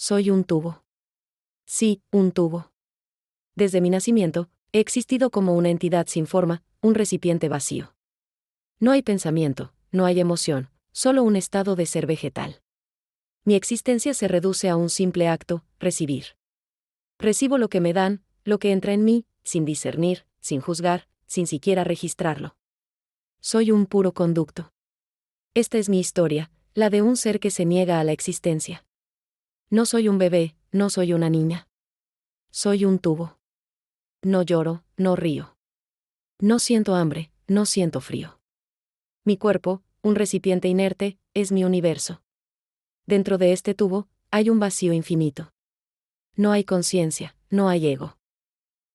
Soy un tubo. Sí, un tubo. Desde mi nacimiento, he existido como una entidad sin forma, un recipiente vacío. No hay pensamiento, no hay emoción, solo un estado de ser vegetal. Mi existencia se reduce a un simple acto, recibir. Recibo lo que me dan, lo que entra en mí, sin discernir, sin juzgar, sin siquiera registrarlo. Soy un puro conducto. Esta es mi historia, la de un ser que se niega a la existencia. No soy un bebé, no soy una niña. Soy un tubo. No lloro, no río. No siento hambre, no siento frío. Mi cuerpo, un recipiente inerte, es mi universo. Dentro de este tubo, hay un vacío infinito. No hay conciencia, no hay ego.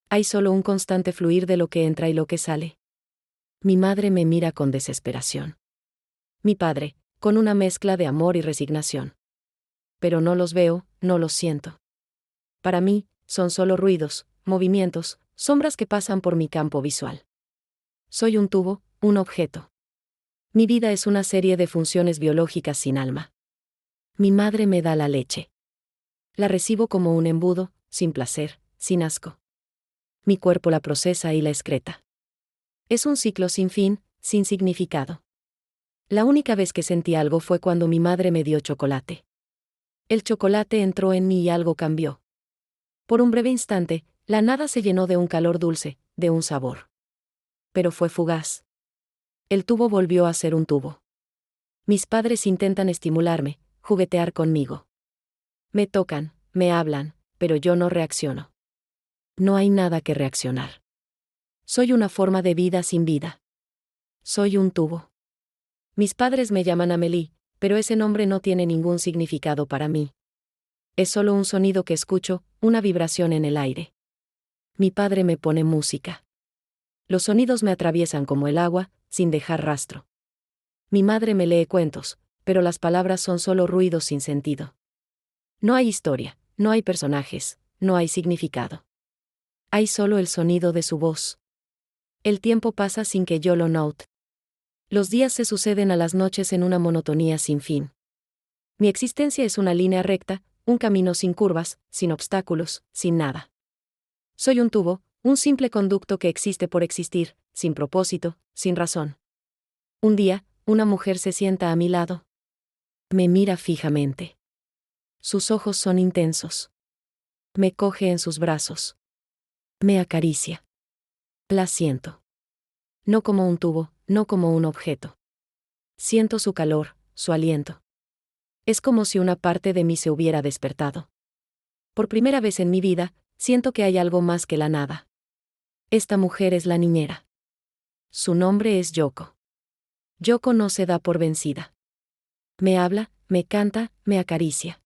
Hay solo un constante fluir de lo que entra y lo que sale. Mi madre me mira con desesperación. Mi padre, con una mezcla de amor y resignación. Pero no los veo, no los siento. Para mí, son solo ruidos, movimientos, sombras que pasan por mi campo visual. Soy un tubo, un objeto. Mi vida es una serie de funciones biológicas sin alma. Mi madre me da la leche. La recibo como un embudo, sin placer, sin asco. Mi cuerpo la procesa y la excreta. Es un ciclo sin fin, sin significado. La única vez que sentí algo fue cuando mi madre me dio chocolate. El chocolate entró en mí y algo cambió. Por un breve instante, la nada se llenó de un calor dulce, de un sabor. Pero fue fugaz. El tubo volvió a ser un tubo. Mis padres intentan estimularme, juguetear conmigo. Me tocan, me hablan, pero yo no reacciono. No hay nada que reaccionar. Soy una forma de vida sin vida. Soy un tubo. Mis padres me llaman Amélie, pero ese nombre no tiene ningún significado para mí. Es solo un sonido que escucho, una vibración en el aire. Mi padre me pone música. Los sonidos me atraviesan como el agua, sin dejar rastro. Mi madre me lee cuentos, pero las palabras son solo ruidos sin sentido. No hay historia, no hay personajes, no hay significado. Hay solo el sonido de su voz. El tiempo pasa sin que yo lo note. Los días se suceden a las noches en una monotonía sin fin. Mi existencia es una línea recta, un camino sin curvas, sin obstáculos, sin nada. Soy un tubo, un simple conducto que existe por existir, sin propósito, sin razón. Un día, una mujer se sienta a mi lado. Me mira fijamente. Sus ojos son intensos. Me coge en sus brazos. Me acaricia. La siento. No como un tubo, no como un objeto. Siento su calor, su aliento. Es como si una parte de mí se hubiera despertado. Por primera vez en mi vida, siento que hay algo más que la nada. Esta mujer es la niñera. Su nombre es Yoko. Yoko no se da por vencida. Me habla, me canta, me acaricia.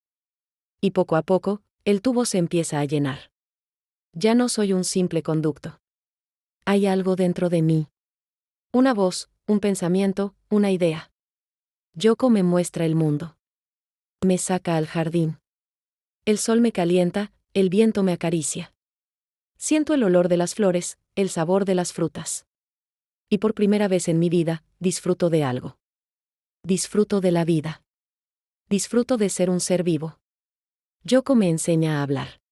Y poco a poco, el tubo se empieza a llenar. Ya no soy un simple conducto. Hay algo dentro de mí. Una voz, un pensamiento, una idea. Yoko me muestra el mundo. Me saca al jardín. El sol me calienta, el viento me acaricia. Siento el olor de las flores, el sabor de las frutas. Y por primera vez en mi vida, disfruto de algo. Disfruto de la vida. Disfruto de ser un ser vivo. Yoko me enseña a hablar.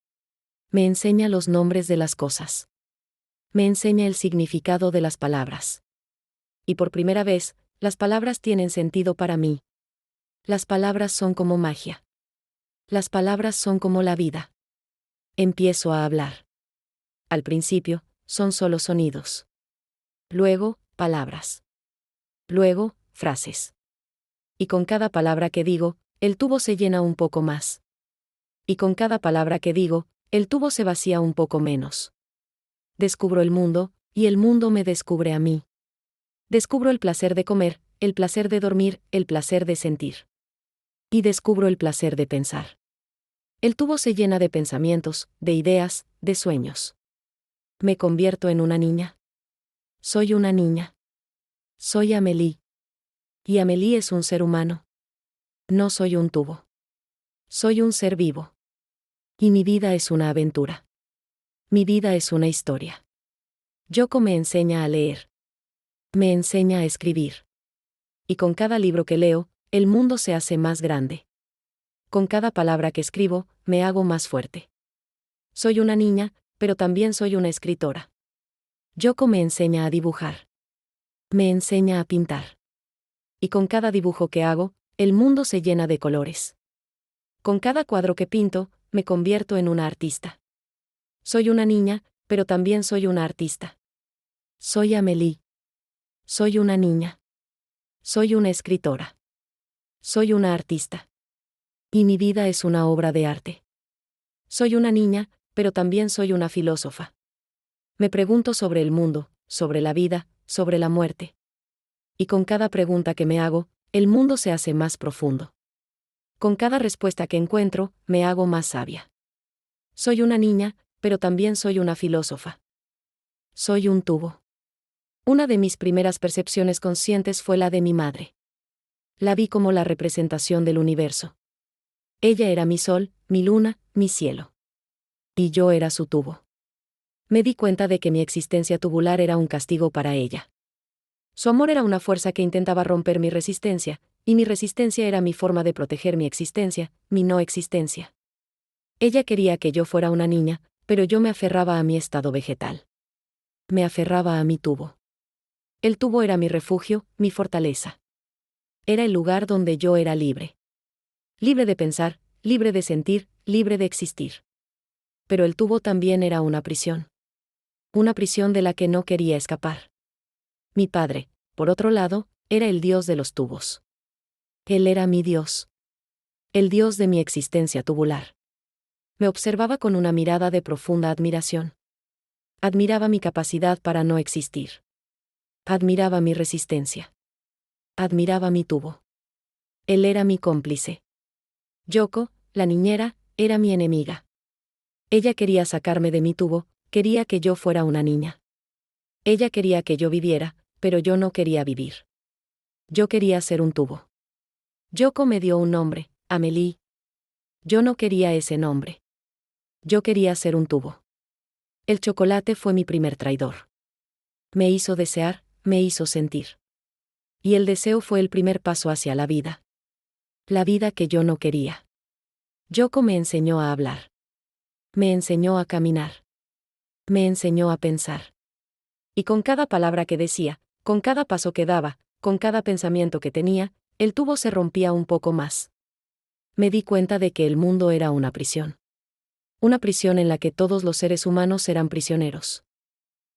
Me enseña los nombres de las cosas. Me enseña el significado de las palabras. Y por primera vez, las palabras tienen sentido para mí. Las palabras son como magia. Las palabras son como la vida. Empiezo a hablar. Al principio, son solo sonidos. Luego, palabras. Luego, frases. Y con cada palabra que digo, el tubo se llena un poco más. Y con cada palabra que digo, el tubo se vacía un poco menos. Descubro el mundo, y el mundo me descubre a mí. Descubro el placer de comer, el placer de dormir, el placer de sentir. Y descubro el placer de pensar. El tubo se llena de pensamientos, de ideas, de sueños. Me convierto en una niña. Soy una niña. Soy Amélie. Y Amélie es un ser humano. No soy un tubo. Soy un ser vivo. Y mi vida es una aventura. Mi vida es una historia. Yoko me enseña a leer. Me enseña a escribir. Y con cada libro que leo, el mundo se hace más grande. Con cada palabra que escribo, me hago más fuerte. Soy una niña, pero también soy una escritora. Yoko me enseña a dibujar. Me enseña a pintar. Y con cada dibujo que hago, el mundo se llena de colores. Con cada cuadro que pinto, me convierto en una artista. Soy una niña, pero también soy una artista. Soy Amélie. Soy una niña. Soy una escritora. Soy una artista. Y mi vida es una obra de arte. Soy una niña, pero también soy una filósofa. Me pregunto sobre el mundo, sobre la vida, sobre la muerte. Y con cada pregunta que me hago, el mundo se hace más profundo. Con cada respuesta que encuentro, me hago más sabia. Soy una niña, pero también soy una filósofa. Soy un tubo. Una de mis primeras percepciones conscientes fue la de mi madre. La vi como la representación del universo. Ella era mi sol, mi luna, mi cielo. Y yo era su tubo. Me di cuenta de que mi existencia tubular era un castigo para ella. Su amor era una fuerza que intentaba romper mi resistencia, y mi resistencia era mi forma de proteger mi existencia, mi no existencia. Ella quería que yo fuera una niña, pero yo me aferraba a mi estado vegetal. Me aferraba a mi tubo. El tubo era mi refugio, mi fortaleza. Era el lugar donde yo era libre. Libre de pensar, libre de sentir, libre de existir. Pero el tubo también era una prisión. Una prisión de la que no quería escapar. Mi padre, por otro lado, era el dios de los tubos. Él era mi dios. El dios de mi existencia tubular. Me observaba con una mirada de profunda admiración. Admiraba mi capacidad para no existir. Admiraba mi resistencia. Admiraba mi tubo. Él era mi cómplice. Yoko, la niñera, era mi enemiga. Ella quería sacarme de mi tubo, quería que yo fuera una niña. Ella quería que yo viviera, pero yo no quería vivir. Yo quería ser un tubo. Yoko me dio un nombre, Amélie. Yo no quería ese nombre. Yo quería ser un tubo. El chocolate fue mi primer traidor. Me hizo desear, me hizo sentir. Y el deseo fue el primer paso hacia la vida. La vida que yo no quería. Yoko me enseñó a hablar. Me enseñó a caminar. Me enseñó a pensar. Y con cada palabra que decía, con cada paso que daba, con cada pensamiento que tenía, el tubo se rompía un poco más. Me di cuenta de que el mundo era una prisión. Una prisión en la que todos los seres humanos eran prisioneros.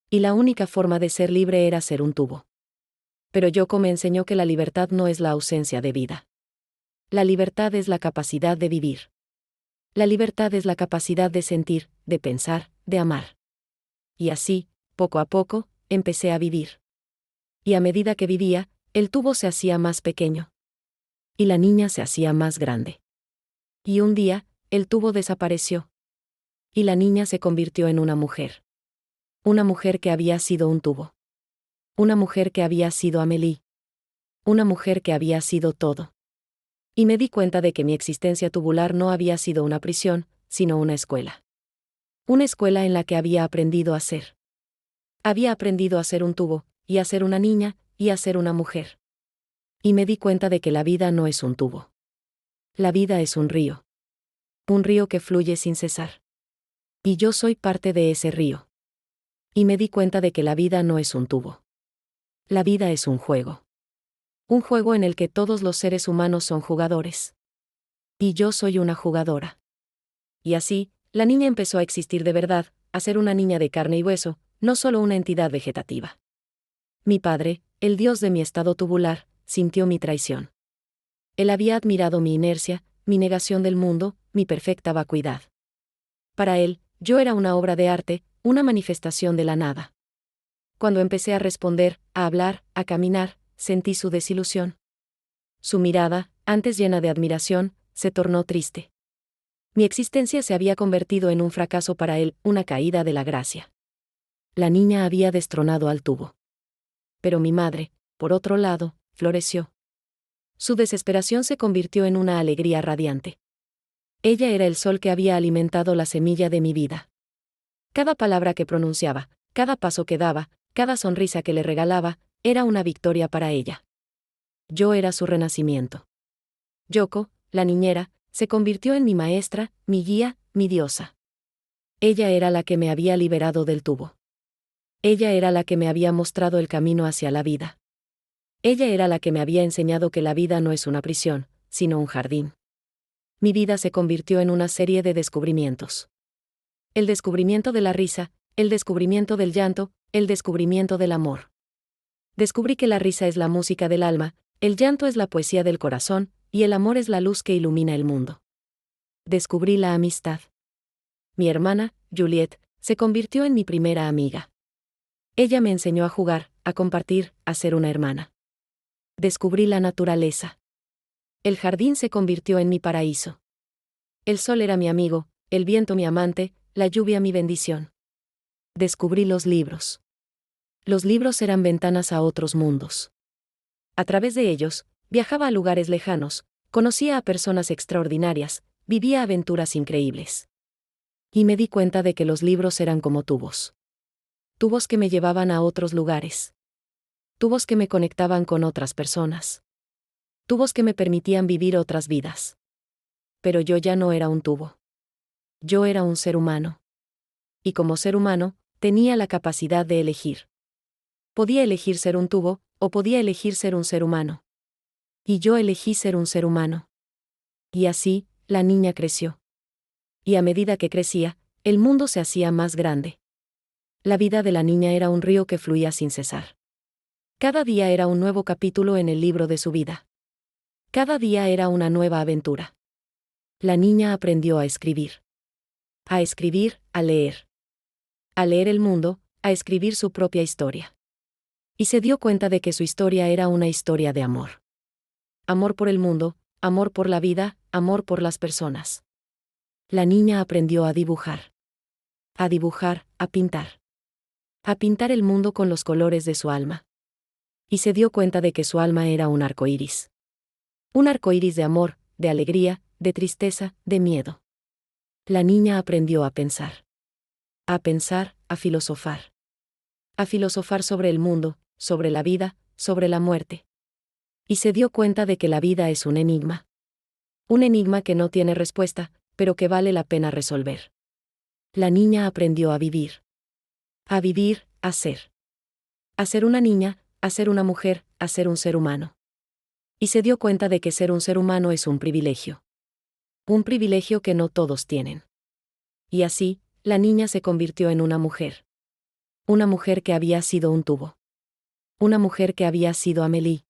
Y la única forma de ser libre era ser un tubo. Pero Yoko me enseñó que la libertad no es la ausencia de vida. La libertad es la capacidad de vivir. La libertad es la capacidad de sentir, de pensar, de amar. Y así, poco a poco, empecé a vivir. Y a medida que vivía, el tubo se hacía más pequeño. Y la niña se hacía más grande. Y un día, el tubo desapareció. Y la niña se convirtió en una mujer. Una mujer que había sido un tubo. Una mujer que había sido Amélie. Una mujer que había sido todo. Y me di cuenta de que mi existencia tubular no había sido una prisión, sino una escuela. Una escuela en la que había aprendido a ser. Había aprendido a ser un tubo, y a ser una niña, y a ser una mujer. Y me di cuenta de que la vida no es un tubo. La vida es un río. Un río que fluye sin cesar. Y yo soy parte de ese río. Y me di cuenta de que la vida no es un tubo. La vida es un juego. Un juego en el que todos los seres humanos son jugadores. Y yo soy una jugadora. Y así, la niña empezó a existir de verdad, a ser una niña de carne y hueso, no solo una entidad vegetativa. Mi padre, el dios de mi estado tubular, sintió mi traición. Él había admirado mi inercia, mi negación del mundo, mi perfecta vacuidad. Para él, yo era una obra de arte, una manifestación de la nada. Cuando empecé a responder, a hablar, a caminar, sentí su desilusión. Su mirada, antes llena de admiración, se tornó triste. Mi existencia se había convertido en un fracaso para él, una caída de la gracia. La niña había destronado al tubo. Pero mi madre, por otro lado, floreció. Su desesperación se convirtió en una alegría radiante. Ella era el sol que había alimentado la semilla de mi vida. Cada palabra que pronunciaba, cada paso que daba, cada sonrisa que le regalaba, era una victoria para ella. Yo era su renacimiento. Yoko, la niñera, se convirtió en mi maestra, mi guía, mi diosa. Ella era la que me había liberado del tubo. Ella era la que me había mostrado el camino hacia la vida. Ella era la que me había enseñado que la vida no es una prisión, sino un jardín. Mi vida se convirtió en una serie de descubrimientos. El descubrimiento de la risa, el descubrimiento del llanto, el descubrimiento del amor. Descubrí que la risa es la música del alma, el llanto es la poesía del corazón, y el amor es la luz que ilumina el mundo. Descubrí la amistad. Mi hermana, Juliet, se convirtió en mi primera amiga. Ella me enseñó a jugar, a compartir, a ser una hermana. Descubrí la naturaleza. El jardín se convirtió en mi paraíso. El sol era mi amigo, el viento mi amante, la lluvia mi bendición. Descubrí los libros. Los libros eran ventanas a otros mundos. A través de ellos, viajaba a lugares lejanos, conocía a personas extraordinarias, vivía aventuras increíbles. Y me di cuenta de que los libros eran como tubos. Tubos que me llevaban a otros lugares. Tubos que me conectaban con otras personas. Tubos que me permitían vivir otras vidas. Pero yo ya no era un tubo. Yo era un ser humano. Y como ser humano, tenía la capacidad de elegir. Podía elegir ser un tubo, o podía elegir ser un ser humano. Y yo elegí ser un ser humano. Y así, la niña creció. Y a medida que crecía, el mundo se hacía más grande. La vida de la niña era un río que fluía sin cesar. Cada día era un nuevo capítulo en el libro de su vida. Cada día era una nueva aventura. La niña aprendió a escribir. A escribir, a leer. A leer el mundo, a escribir su propia historia. Y se dio cuenta de que su historia era una historia de amor. Amor por el mundo, amor por la vida, amor por las personas. La niña aprendió a dibujar. A dibujar, a pintar. A pintar el mundo con los colores de su alma. Y se dio cuenta de que su alma era un arco iris. Un arco iris de amor, de alegría, de tristeza, de miedo. La niña aprendió a pensar. A pensar, a filosofar. A filosofar sobre el mundo, sobre la vida, sobre la muerte. Y se dio cuenta de que la vida es un enigma. Un enigma que no tiene respuesta, pero que vale la pena resolver. La niña aprendió a vivir. A vivir, a ser. A ser una niña, a ser una mujer, a ser un ser humano. Y se dio cuenta de que ser un ser humano es un privilegio. Un privilegio que no todos tienen. Y así, la niña se convirtió en una mujer. Una mujer que había sido un tubo. Una mujer que había sido Amélie.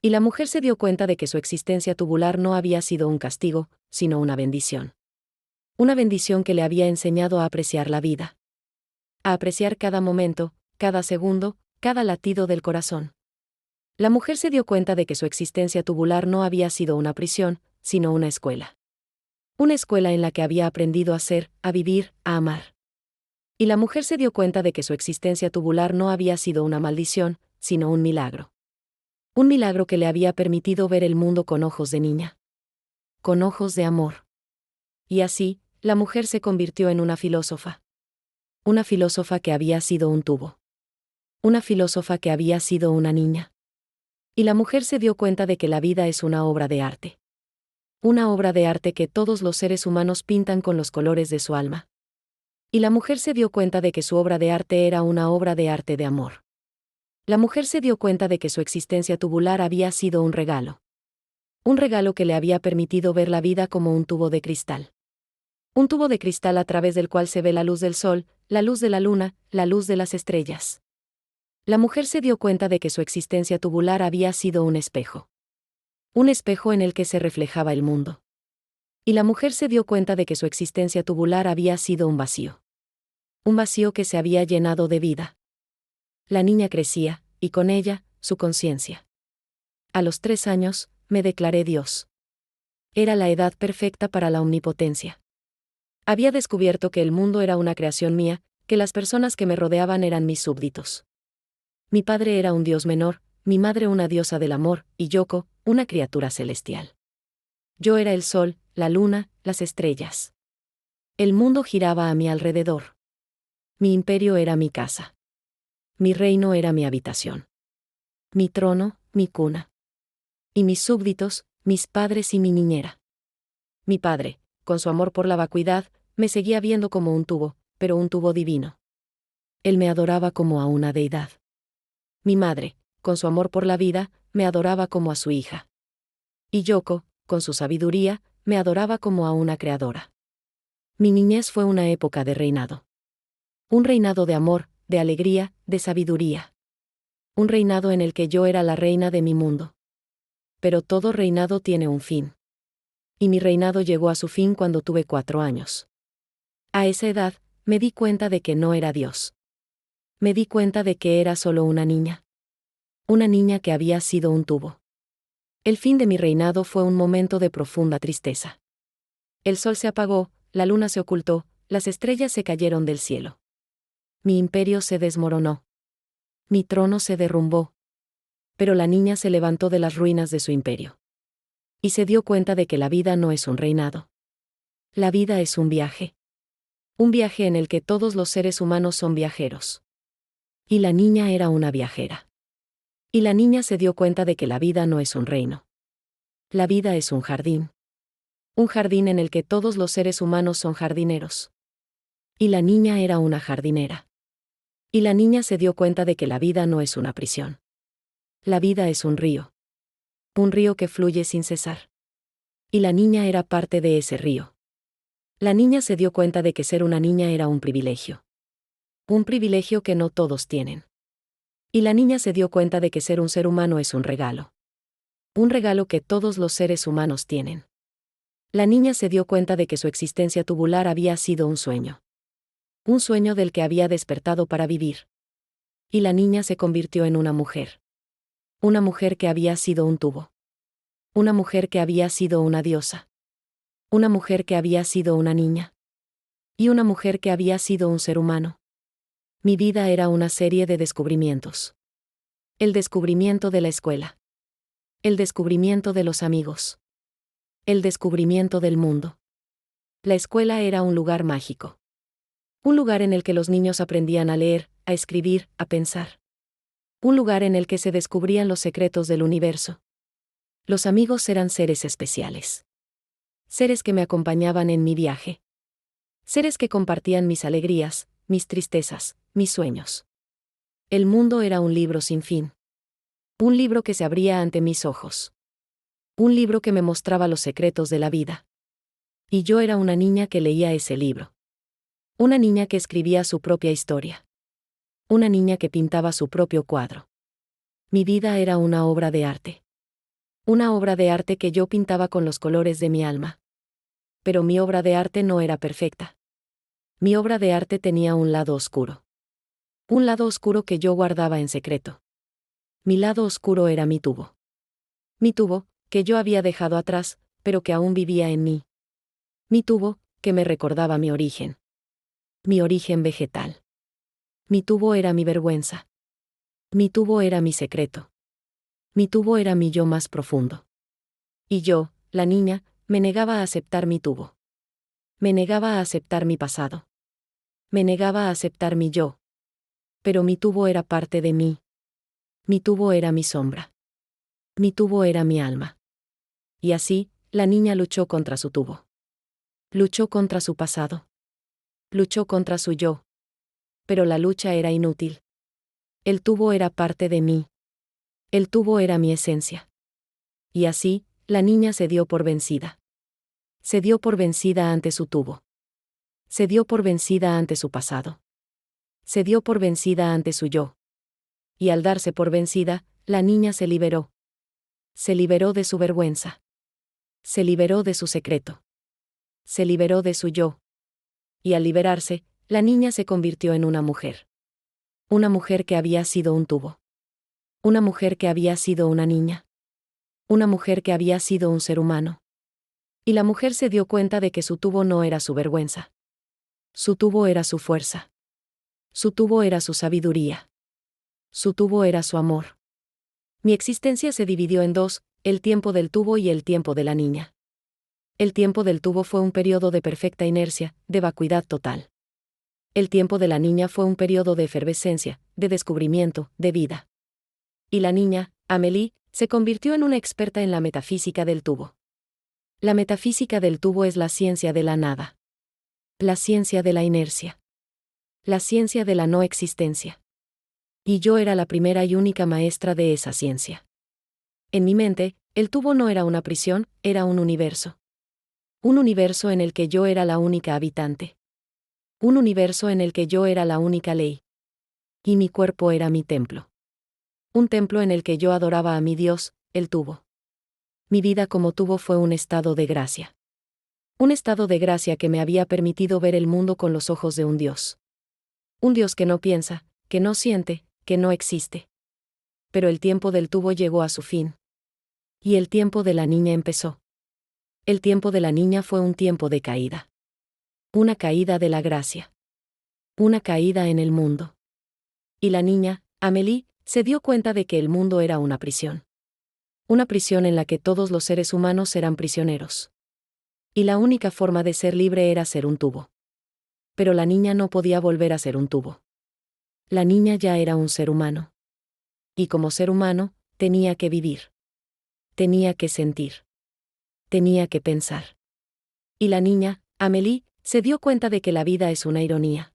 Y la mujer se dio cuenta de que su existencia tubular no había sido un castigo, sino una bendición. Una bendición que le había enseñado a apreciar la vida. A apreciar cada momento, cada segundo, cada latido del corazón. La mujer se dio cuenta de que su existencia tubular no había sido una prisión, sino una escuela. Una escuela en la que había aprendido a ser, a vivir, a amar. Y la mujer se dio cuenta de que su existencia tubular no había sido una maldición, sino un milagro. Un milagro que le había permitido ver el mundo con ojos de niña. Con ojos de amor. Y así, la mujer se convirtió en una filósofa. Una filósofa que había sido un tubo. Una filósofa que había sido una niña. Y la mujer se dio cuenta de que la vida es una obra de arte. Una obra de arte que todos los seres humanos pintan con los colores de su alma. Y la mujer se dio cuenta de que su obra de arte era una obra de arte de amor. La mujer se dio cuenta de que su existencia tubular había sido un regalo. Un regalo que le había permitido ver la vida como un tubo de cristal. Un tubo de cristal a través del cual se ve la luz del sol, la luz de la luna, la luz de las estrellas. La mujer se dio cuenta de que su existencia tubular había sido un espejo. Un espejo en el que se reflejaba el mundo. Y la mujer se dio cuenta de que su existencia tubular había sido un vacío. Un vacío que se había llenado de vida. La niña crecía, y con ella, su conciencia. A los 3 años, me declaré Dios. Era la edad perfecta para la omnipotencia. Había descubierto que el mundo era una creación mía, que las personas que me rodeaban eran mis súbditos. Mi padre era un dios menor, mi madre una diosa del amor, y Yoko, una criatura celestial. Yo era el sol, la luna, las estrellas. El mundo giraba a mi alrededor. Mi imperio era mi casa. Mi reino era mi habitación. Mi trono, mi cuna. Y mis súbditos, mis padres y mi niñera. Mi padre, con su amor por la vacuidad, me seguía viendo como un tubo, pero un tubo divino. Él me adoraba como a una deidad. Mi madre, con su amor por la vida, me adoraba como a su hija. Y Yoko, con su sabiduría, me adoraba como a una creadora. Mi niñez fue una época de reinado. Un reinado de amor, de alegría, de sabiduría. Un reinado en el que yo era la reina de mi mundo. Pero todo reinado tiene un fin. Y mi reinado llegó a su fin cuando tuve 4 años. A esa edad, me di cuenta de que no era Dios. Me di cuenta de que era solo una niña. Una niña que había sido un tubo. El fin de mi reinado fue un momento de profunda tristeza. El sol se apagó, la luna se ocultó, las estrellas se cayeron del cielo. Mi imperio se desmoronó. Mi trono se derrumbó. Pero la niña se levantó de las ruinas de su imperio. Y se dio cuenta de que la vida no es un reinado. La vida es un viaje. Un viaje en el que todos los seres humanos son viajeros. Y la niña era una viajera. Y la niña se dio cuenta de que la vida no es un reino. La vida es un jardín. Un jardín en el que todos los seres humanos son jardineros. Y la niña era una jardinera. Y la niña se dio cuenta de que la vida no es una prisión. La vida es un río. Un río que fluye sin cesar. Y la niña era parte de ese río. La niña se dio cuenta de que ser una niña era un privilegio. Un privilegio que no todos tienen. Y la niña se dio cuenta de que ser un ser humano es un regalo. Un regalo que todos los seres humanos tienen. La niña se dio cuenta de que su existencia tubular había sido un sueño. Un sueño del que había despertado para vivir. Y la niña se convirtió en una mujer. Una mujer que había sido un tubo. Una mujer que había sido una diosa. Una mujer que había sido una niña. Y una mujer que había sido un ser humano. Mi vida era una serie de descubrimientos. El descubrimiento de la escuela. El descubrimiento de los amigos. El descubrimiento del mundo. La escuela era un lugar mágico. Un lugar en el que los niños aprendían a leer, a escribir, a pensar. Un lugar en el que se descubrían los secretos del universo. Los amigos eran seres especiales. Seres que me acompañaban en mi viaje. Seres que compartían mis alegrías, mis tristezas, mis sueños. El mundo era un libro sin fin. Un libro que se abría ante mis ojos. Un libro que me mostraba los secretos de la vida. Y yo era una niña que leía ese libro. Una niña que escribía su propia historia. Una niña que pintaba su propio cuadro. Mi vida era una obra de arte. Una obra de arte que yo pintaba con los colores de mi alma. Pero mi obra de arte no era perfecta. Mi obra de arte tenía un lado oscuro. Un lado oscuro que yo guardaba en secreto. Mi lado oscuro era mi tubo. Mi tubo, que yo había dejado atrás, pero que aún vivía en mí. Mi tubo, que me recordaba mi origen. Mi origen vegetal. Mi tubo era mi vergüenza. Mi tubo era mi secreto. Mi tubo era mi yo más profundo. Y yo, la niña, me negaba a aceptar mi tubo. Me negaba a aceptar mi pasado. Me negaba a aceptar mi yo. Pero mi tubo era parte de mí. Mi tubo era mi sombra. Mi tubo era mi alma. Y así, la niña luchó contra su tubo. Luchó contra su pasado. Luchó contra su yo. Pero la lucha era inútil. El tubo era parte de mí. El tubo era mi esencia. Y así, la niña se dio por vencida. Se dio por vencida ante su tubo. Se dio por vencida ante su pasado. Se dio por vencida ante su yo. Y al darse por vencida, la niña se liberó. Se liberó de su vergüenza. Se liberó de su secreto. Se liberó de su yo. Y al liberarse, la niña se convirtió en una mujer. Una mujer que había sido un tubo. Una mujer que había sido una niña. Una mujer que había sido un ser humano. Y la mujer se dio cuenta de que su tubo no era su vergüenza. Su tubo era su fuerza. Su tubo era su sabiduría. Su tubo era su amor. Mi existencia se dividió en dos, el tiempo del tubo y el tiempo de la niña. El tiempo del tubo fue un periodo de perfecta inercia, de vacuidad total. El tiempo de la niña fue un periodo de efervescencia, de descubrimiento, de vida. Y la niña, Amélie, se convirtió en una experta en la metafísica del tubo. La metafísica del tubo es la ciencia de la nada. La ciencia de la inercia. La ciencia de la no existencia. Y yo era la primera y única maestra de esa ciencia. En mi mente, el tubo no era una prisión, era un universo. Un universo en el que yo era la única habitante. Un universo en el que yo era la única ley. Y mi cuerpo era mi templo. Un templo en el que yo adoraba a mi Dios, el tubo. Mi vida como tubo fue un estado de gracia. Un estado de gracia que me había permitido ver el mundo con los ojos de un Dios. Un Dios que no piensa, que no siente, que no existe. Pero el tiempo del tubo llegó a su fin. Y el tiempo de la niña empezó. El tiempo de la niña fue un tiempo de caída. Una caída de la gracia. Una caída en el mundo. Y la niña, Amélie, se dio cuenta de que el mundo era una prisión. Una prisión en la que todos los seres humanos eran prisioneros. Y la única forma de ser libre era ser un tubo. Pero la niña no podía volver a ser un tubo. La niña ya era un ser humano. Y como ser humano, tenía que vivir. Tenía que sentir. Tenía que pensar. Y la niña, Amélie, se dio cuenta de que la vida es una ironía.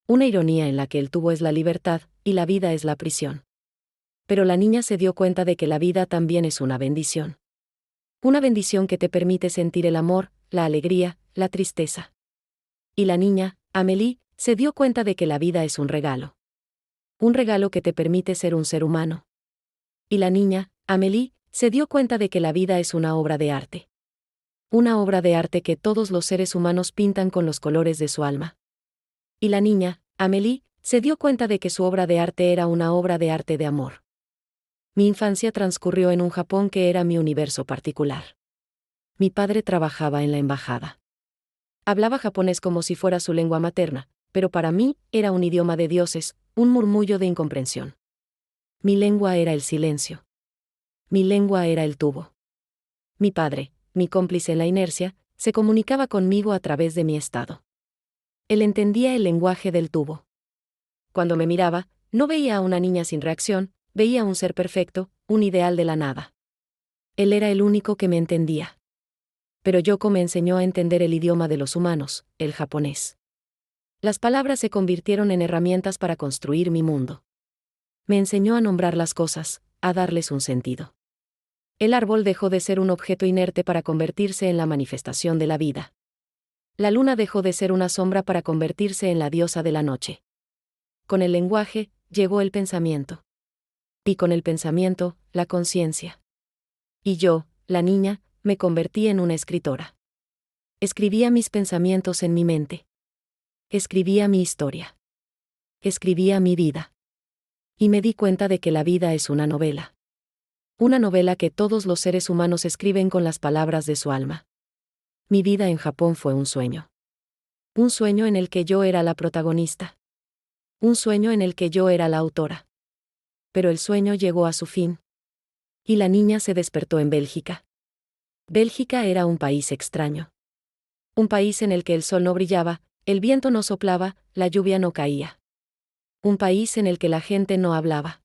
Una ironía en la que el tubo es la libertad, y la vida es la prisión. Pero la niña se dio cuenta de que la vida también es una bendición. Una bendición que te permite sentir el amor, la alegría, la tristeza. Y la niña, Amélie, se dio cuenta de que la vida es un regalo. Un regalo que te permite ser un ser humano. Y la niña, Amélie, se dio cuenta de que la vida es una obra de arte. Una obra de arte que todos los seres humanos pintan con los colores de su alma. Y la niña, Amélie, se dio cuenta de que su obra de arte era una obra de arte de amor. Mi infancia transcurrió en un Japón que era mi universo particular. Mi padre trabajaba en la embajada. Hablaba japonés como si fuera su lengua materna, pero para mí era un idioma de dioses, un murmullo de incomprensión. Mi lengua era el silencio. Mi lengua era el tubo. Mi padre, mi cómplice en la inercia, se comunicaba conmigo a través de mi estado. Él entendía el lenguaje del tubo. Cuando me miraba, no veía a una niña sin reacción, veía un ser perfecto, un ideal de la nada. Él era el único que me entendía. Pero Yoko me enseñó a entender el idioma de los humanos, el japonés. Las palabras se convirtieron en herramientas para construir mi mundo. Me enseñó a nombrar las cosas, a darles un sentido. El árbol dejó de ser un objeto inerte para convertirse en la manifestación de la vida. La luna dejó de ser una sombra para convertirse en la diosa de la noche. Con el lenguaje, llegó el pensamiento. Y con el pensamiento, la conciencia. Y yo, la niña, me convertí en una escritora. Escribía mis pensamientos en mi mente. Escribía mi historia. Escribía mi vida. Y me di cuenta de que la vida es una novela. Una novela que todos los seres humanos escriben con las palabras de su alma. Mi vida en Japón fue un sueño. Un sueño en el que yo era la protagonista. Un sueño en el que yo era la autora. Pero el sueño llegó a su fin. Y la niña se despertó en Bélgica. Bélgica era un país extraño. Un país en el que el sol no brillaba, el viento no soplaba, la lluvia no caía. Un país en el que la gente no hablaba.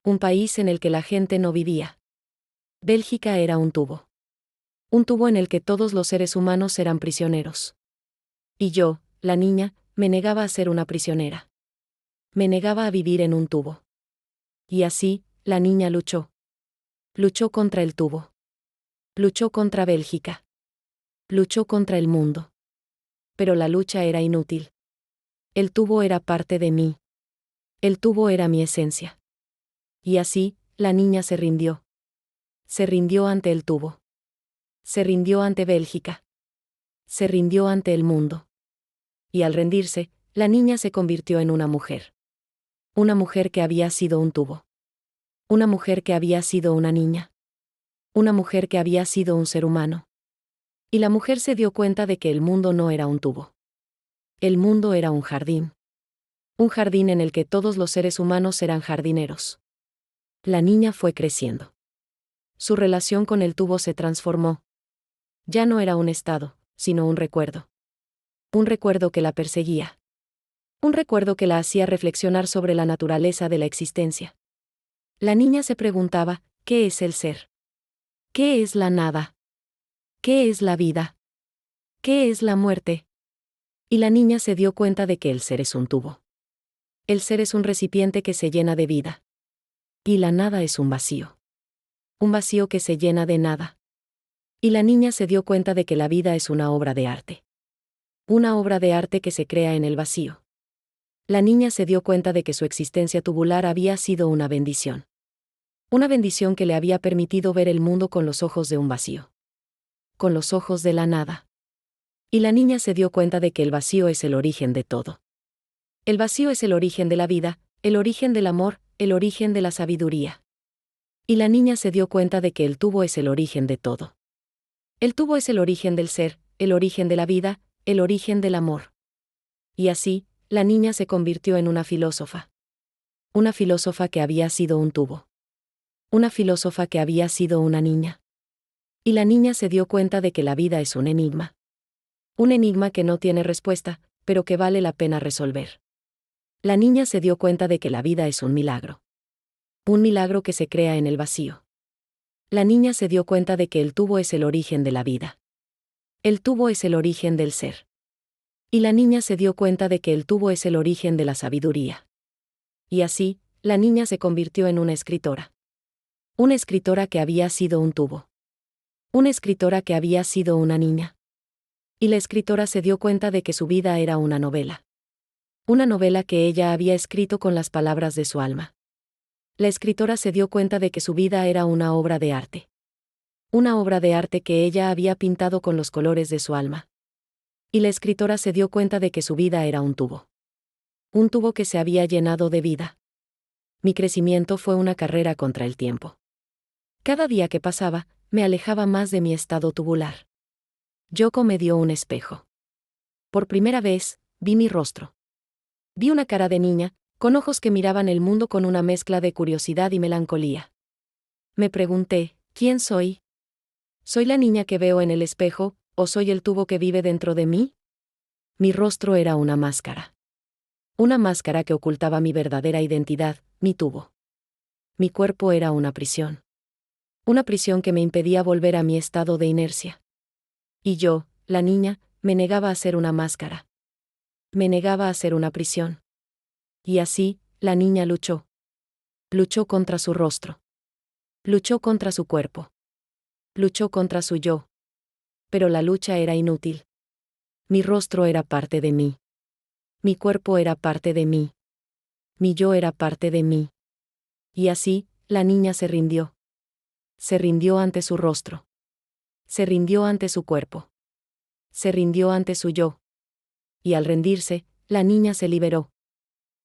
Un país en el que la gente no vivía. Bélgica era un tubo. Un tubo en el que todos los seres humanos eran prisioneros. Y yo, la niña, me negaba a ser una prisionera. Me negaba a vivir en un tubo. Y así, la niña luchó. Luchó contra el tubo. Luchó contra Bélgica. Luchó contra el mundo. Pero la lucha era inútil. El tubo era parte de mí. El tubo era mi esencia. Y así, la niña se rindió. Se rindió ante el tubo. Se rindió ante Bélgica. Se rindió ante el mundo. Y al rendirse, la niña se convirtió en una mujer. Una mujer que había sido un tubo. Una mujer que había sido una niña. Una mujer que había sido un ser humano. Y la mujer se dio cuenta de que el mundo no era un tubo. El mundo era un jardín. Un jardín en el que todos los seres humanos eran jardineros. La niña fue creciendo. Su relación con el tubo se transformó. Ya no era un estado, sino un recuerdo. Un recuerdo que la perseguía. Un recuerdo que la hacía reflexionar sobre la naturaleza de la existencia. La niña se preguntaba, ¿qué es el ser? ¿Qué es la nada? ¿Qué es la vida? ¿Qué es la muerte? Y la niña se dio cuenta de que el ser es un tubo. El ser es un recipiente que se llena de vida. Y la nada es un vacío. Un vacío que se llena de nada. Y la niña se dio cuenta de que la vida es una obra de arte. Una obra de arte que se crea en el vacío. La niña se dio cuenta de que su existencia tubular había sido una bendición. Una bendición que le había permitido ver el mundo con los ojos de un vacío. Con los ojos de la nada. Y la niña se dio cuenta de que el vacío es el origen de todo. El vacío es el origen de la vida, el origen del amor, el origen de la sabiduría. Y la niña se dio cuenta de que el tubo es el origen de todo. El tubo es el origen del ser, el origen de la vida, el origen del amor. Y así, la niña se convirtió en una filósofa. Una filósofa que había sido un tubo. Una filósofa que había sido una niña. Y la niña se dio cuenta de que la vida es un enigma. Un enigma que no tiene respuesta, pero que vale la pena resolver. La niña se dio cuenta de que la vida es un milagro. Un milagro que se crea en el vacío. La niña se dio cuenta de que el tubo es el origen de la vida. El tubo es el origen del ser. Y la niña se dio cuenta de que el tubo es el origen de la sabiduría. Y así, la niña se convirtió en una escritora. Una escritora que había sido un tubo. Una escritora que había sido una niña. Y la escritora se dio cuenta de que su vida era una novela. Una novela que ella había escrito con las palabras de su alma. La escritora se dio cuenta de que su vida era una obra de arte. Una obra de arte que ella había pintado con los colores de su alma. Y la escritora se dio cuenta de que su vida era un tubo. Un tubo que se había llenado de vida. Mi crecimiento fue una carrera contra el tiempo. Cada día que pasaba, me alejaba más de mi estado tubular. Yoko me dio un espejo. Por primera vez, vi mi rostro. Vi una cara de niña, con ojos que miraban el mundo con una mezcla de curiosidad y melancolía. Me pregunté, ¿quién soy? ¿Soy la niña que veo en el espejo, o soy el tubo que vive dentro de mí? Mi rostro era una máscara. Una máscara que ocultaba mi verdadera identidad, mi tubo. Mi cuerpo era una prisión. Una prisión que me impedía volver a mi estado de inercia. Y yo, la niña, me negaba a ser una máscara. Me negaba a ser una prisión. Y así, la niña luchó. Luchó contra su rostro. Luchó contra su cuerpo. Luchó contra su yo. Pero la lucha era inútil. Mi rostro era parte de mí. Mi cuerpo era parte de mí. Mi yo era parte de mí. Y así, la niña se rindió. Se rindió ante su rostro. Se rindió ante su cuerpo. Se rindió ante su yo. Y al rendirse, la niña se liberó.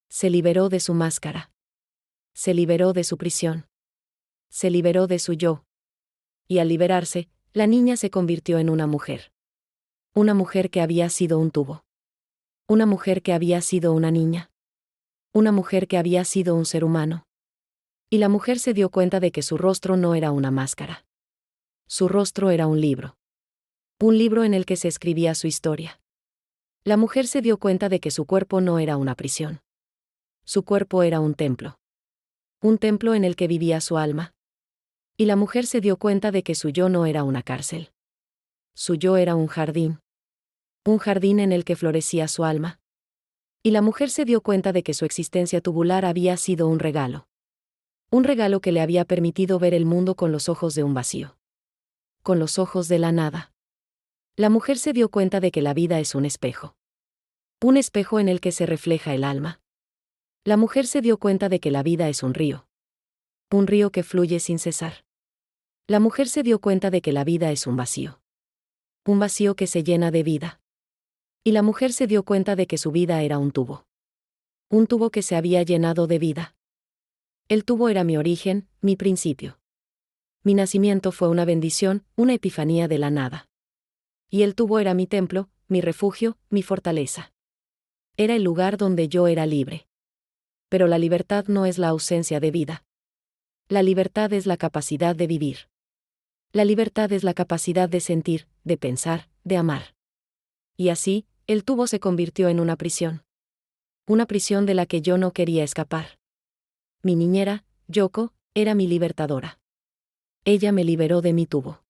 Se liberó de su máscara. Se liberó de su prisión. Se liberó de su yo. Y al liberarse, la niña se convirtió en una mujer. Una mujer que había sido un tubo. Una mujer que había sido una niña. Una mujer que había sido un ser humano. Y la mujer se dio cuenta de que su rostro no era una máscara. Su rostro era un libro. Un libro en el que se escribía su historia. La mujer se dio cuenta de que su cuerpo no era una prisión. Su cuerpo era un templo. Un templo en el que vivía su alma. Y la mujer se dio cuenta de que su yo no era una cárcel. Su yo era un jardín. Un jardín en el que florecía su alma. Y la mujer se dio cuenta de que su existencia tubular había sido un regalo. Un regalo que le había permitido ver el mundo con los ojos de un vacío. Con los ojos de la nada. La mujer se dio cuenta de que la vida es un espejo. Un espejo en el que se refleja el alma. La mujer se dio cuenta de que la vida es un río. Un río que fluye sin cesar. La mujer se dio cuenta de que la vida es un vacío. Un vacío que se llena de vida. Y la mujer se dio cuenta de que su vida era un tubo. Un tubo que se había llenado de vida. El tubo era mi origen, mi principio. Mi nacimiento fue una bendición, una epifanía de la nada. Y el tubo era mi templo, mi refugio, mi fortaleza. Era el lugar donde yo era libre. Pero la libertad no es la ausencia de vida. La libertad es la capacidad de vivir. La libertad es la capacidad de sentir, de pensar, de amar. Y así, el tubo se convirtió en una prisión. Una prisión de la que yo no quería escapar. Mi niñera, Yoko, era mi libertadora. Ella me liberó de mi tubo.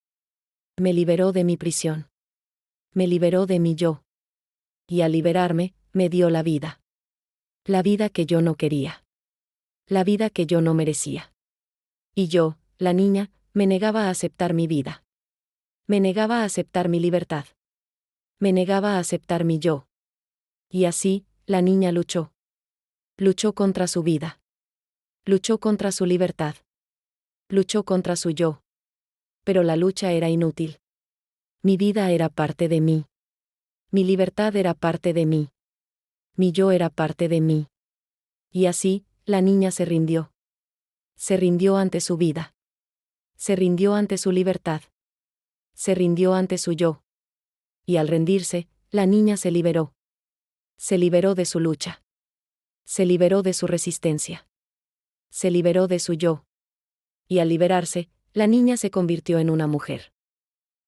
Me liberó de mi prisión. Me liberó de mi yo. Y al liberarme, me dio la vida. La vida que yo no quería. La vida que yo no merecía. Y yo, la niña, me negaba a aceptar mi vida. Me negaba a aceptar mi libertad. Me negaba a aceptar mi yo. Y así, la niña luchó. Luchó contra su vida. Luchó contra su libertad. Luchó contra su yo. Pero la lucha era inútil. Mi vida era parte de mí. Mi libertad era parte de mí. Mi yo era parte de mí. Y así, la niña se rindió. Se rindió ante su vida. Se rindió ante su libertad. Se rindió ante su yo. Y al rendirse, la niña se liberó. Se liberó de su lucha. Se liberó de su resistencia. Se liberó de su yo. Y al liberarse, la niña se convirtió en una mujer.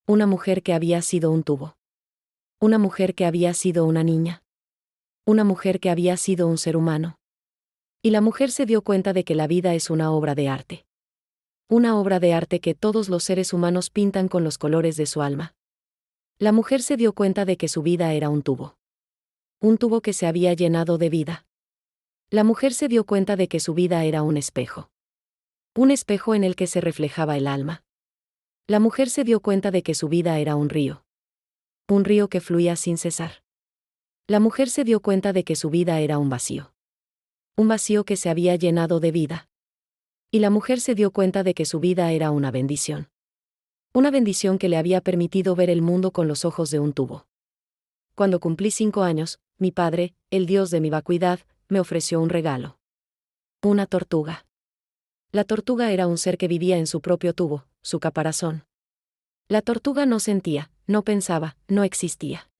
Una mujer que había sido un tubo. Una mujer que había sido una niña. Una mujer que había sido un ser humano. Y la mujer se dio cuenta de que la vida es una obra de arte. Una obra de arte que todos los seres humanos pintan con los colores de su alma. La mujer se dio cuenta de que su vida era un tubo. Un tubo que se había llenado de vida. La mujer se dio cuenta de que su vida era un espejo. Un espejo en el que se reflejaba el alma. La mujer se dio cuenta de que su vida era un río. Un río que fluía sin cesar. La mujer se dio cuenta de que su vida era un vacío. Un vacío que se había llenado de vida. Y la mujer se dio cuenta de que su vida era una bendición. Una bendición que le había permitido ver el mundo con los ojos de un tubo. Cuando cumplí 5 años, mi padre, el dios de mi vacuidad, me ofreció un regalo. Una tortuga. La tortuga era un ser que vivía en su propio tubo, su caparazón. La tortuga no sentía, no pensaba, no existía.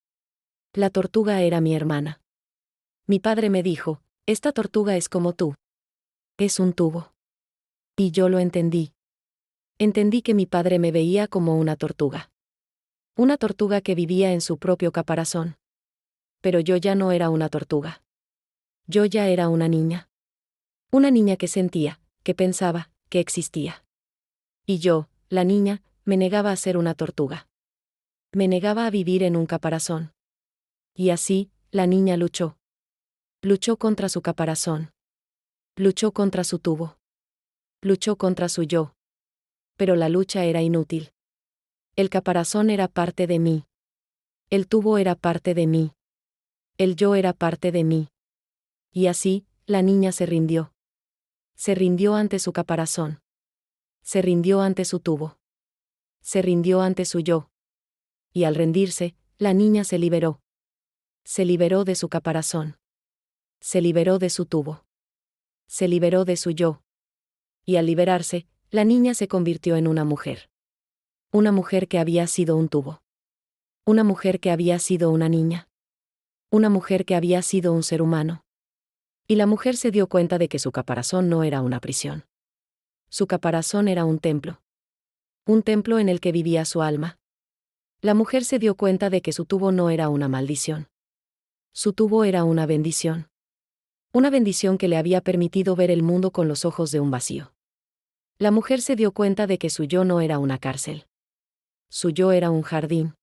La tortuga era mi hermana. Mi padre me dijo, esta tortuga es como tú. Es un tubo. Y yo lo entendí. Entendí que mi padre me veía como una tortuga. Una tortuga que vivía en su propio caparazón. Pero yo ya no era una tortuga. Yo ya era una niña. Una niña que sentía, que pensaba, que existía. Y yo, la niña, me negaba a ser una tortuga. Me negaba a vivir en un caparazón. Y así, la niña luchó. Luchó contra su caparazón. Luchó contra su tubo. Luchó contra su yo. Pero la lucha era inútil. El caparazón era parte de mí. El tubo era parte de mí. El yo era parte de mí. Y así, la niña se rindió. Se rindió ante su caparazón. Se rindió ante su tubo. Se rindió ante su yo. Y al rendirse, la niña se liberó. Se liberó de su caparazón. Se liberó de su tubo. Se liberó de su yo. Y al liberarse, la niña se convirtió en una mujer. Una mujer que había sido un tubo. Una mujer que había sido una niña. Una mujer que había sido un ser humano. Y la mujer se dio cuenta de que su caparazón no era una prisión. Su caparazón era un templo. Un templo en el que vivía su alma. La mujer se dio cuenta de que su tubo no era una maldición. Su tubo era una bendición. Una bendición que le había permitido ver el mundo con los ojos de un vacío. La mujer se dio cuenta de que su yo no era una cárcel. Su yo era un jardín.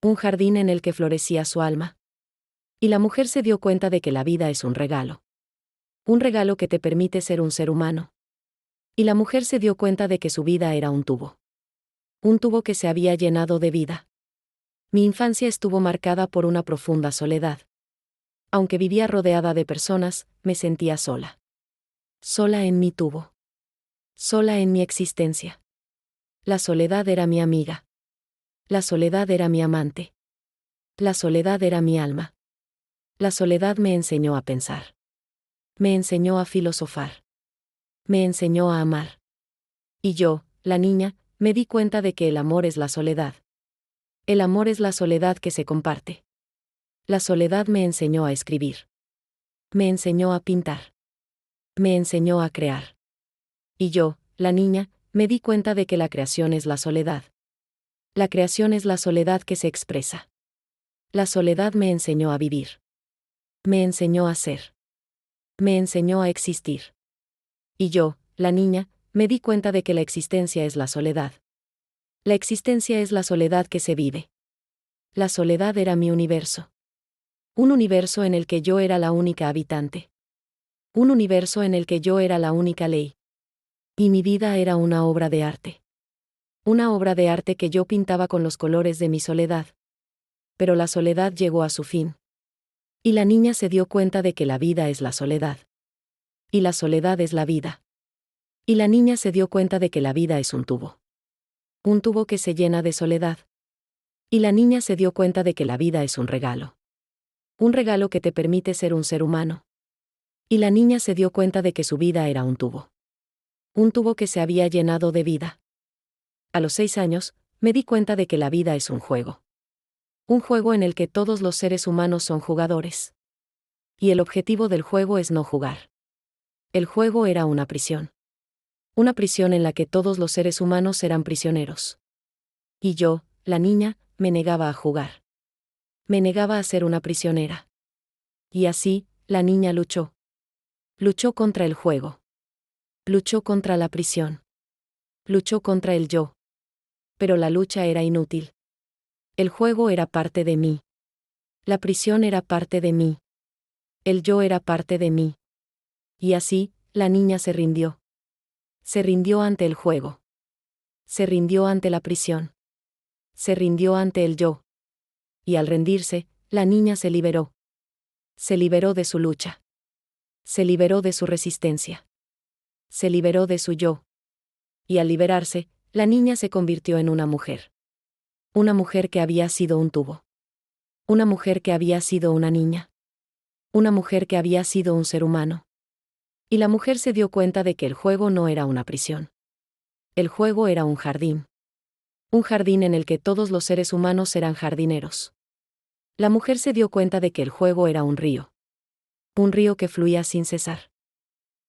Un jardín en el que florecía su alma. Y la mujer se dio cuenta de que la vida es un regalo. Un regalo que te permite ser un ser humano. Y la mujer se dio cuenta de que su vida era un tubo. Un tubo que se había llenado de vida. Mi infancia estuvo marcada por una profunda soledad. Aunque vivía rodeada de personas, me sentía sola. Sola en mi tubo. Sola en mi existencia. La soledad era mi amiga. La soledad era mi amante. La soledad era mi alma. La soledad me enseñó a pensar. Me enseñó a filosofar. Me enseñó a amar. Y yo, la niña, me di cuenta de que el amor es la soledad. El amor es la soledad que se comparte. La soledad me enseñó a escribir. Me enseñó a pintar. Me enseñó a crear. Y yo, la niña, me di cuenta de que la creación es la soledad. La creación es la soledad que se expresa. La soledad me enseñó a vivir. Me enseñó a ser. Me enseñó a existir. Y yo, la niña, me di cuenta de que la existencia es la soledad. La existencia es la soledad que se vive. La soledad era mi universo. Un universo en el que yo era la única habitante. Un universo en el que yo era la única ley. Y mi vida era una obra de arte. Una obra de arte que yo pintaba con los colores de mi soledad. Pero la soledad llegó a su fin. Y la niña se dio cuenta de que la vida es la soledad. Y la soledad es la vida. Y la niña se dio cuenta de que la vida es un tubo. Un tubo que se llena de soledad. Y la niña se dio cuenta de que la vida es un regalo. Un regalo que te permite ser un ser humano. Y la niña se dio cuenta de que su vida era un tubo. Un tubo que se había llenado de vida. A los 6 años, me di cuenta de que la vida es un juego. Un juego en el que todos los seres humanos son jugadores. Y el objetivo del juego es no jugar. El juego era una prisión. Una prisión en la que todos los seres humanos eran prisioneros. Y yo, la niña, me negaba a jugar. Me negaba a ser una prisionera. Y así, la niña luchó. Luchó contra el juego. Luchó contra la prisión. Luchó contra el yo. Pero la lucha era inútil. El juego era parte de mí. La prisión era parte de mí. El yo era parte de mí. Y así, la niña se rindió. Se rindió ante el juego. Se rindió ante la prisión. Se rindió ante el yo. Y al rendirse, la niña se liberó. Se liberó de su lucha. Se liberó de su resistencia. Se liberó de su yo. Y al liberarse, la niña se convirtió en una mujer. Una mujer que había sido un tubo. Una mujer que había sido una niña. Una mujer que había sido un ser humano. Y la mujer se dio cuenta de que el juego no era una prisión. El juego era un jardín. Un jardín en el que todos los seres humanos eran jardineros. La mujer se dio cuenta de que el juego era un río. Un río que fluía sin cesar.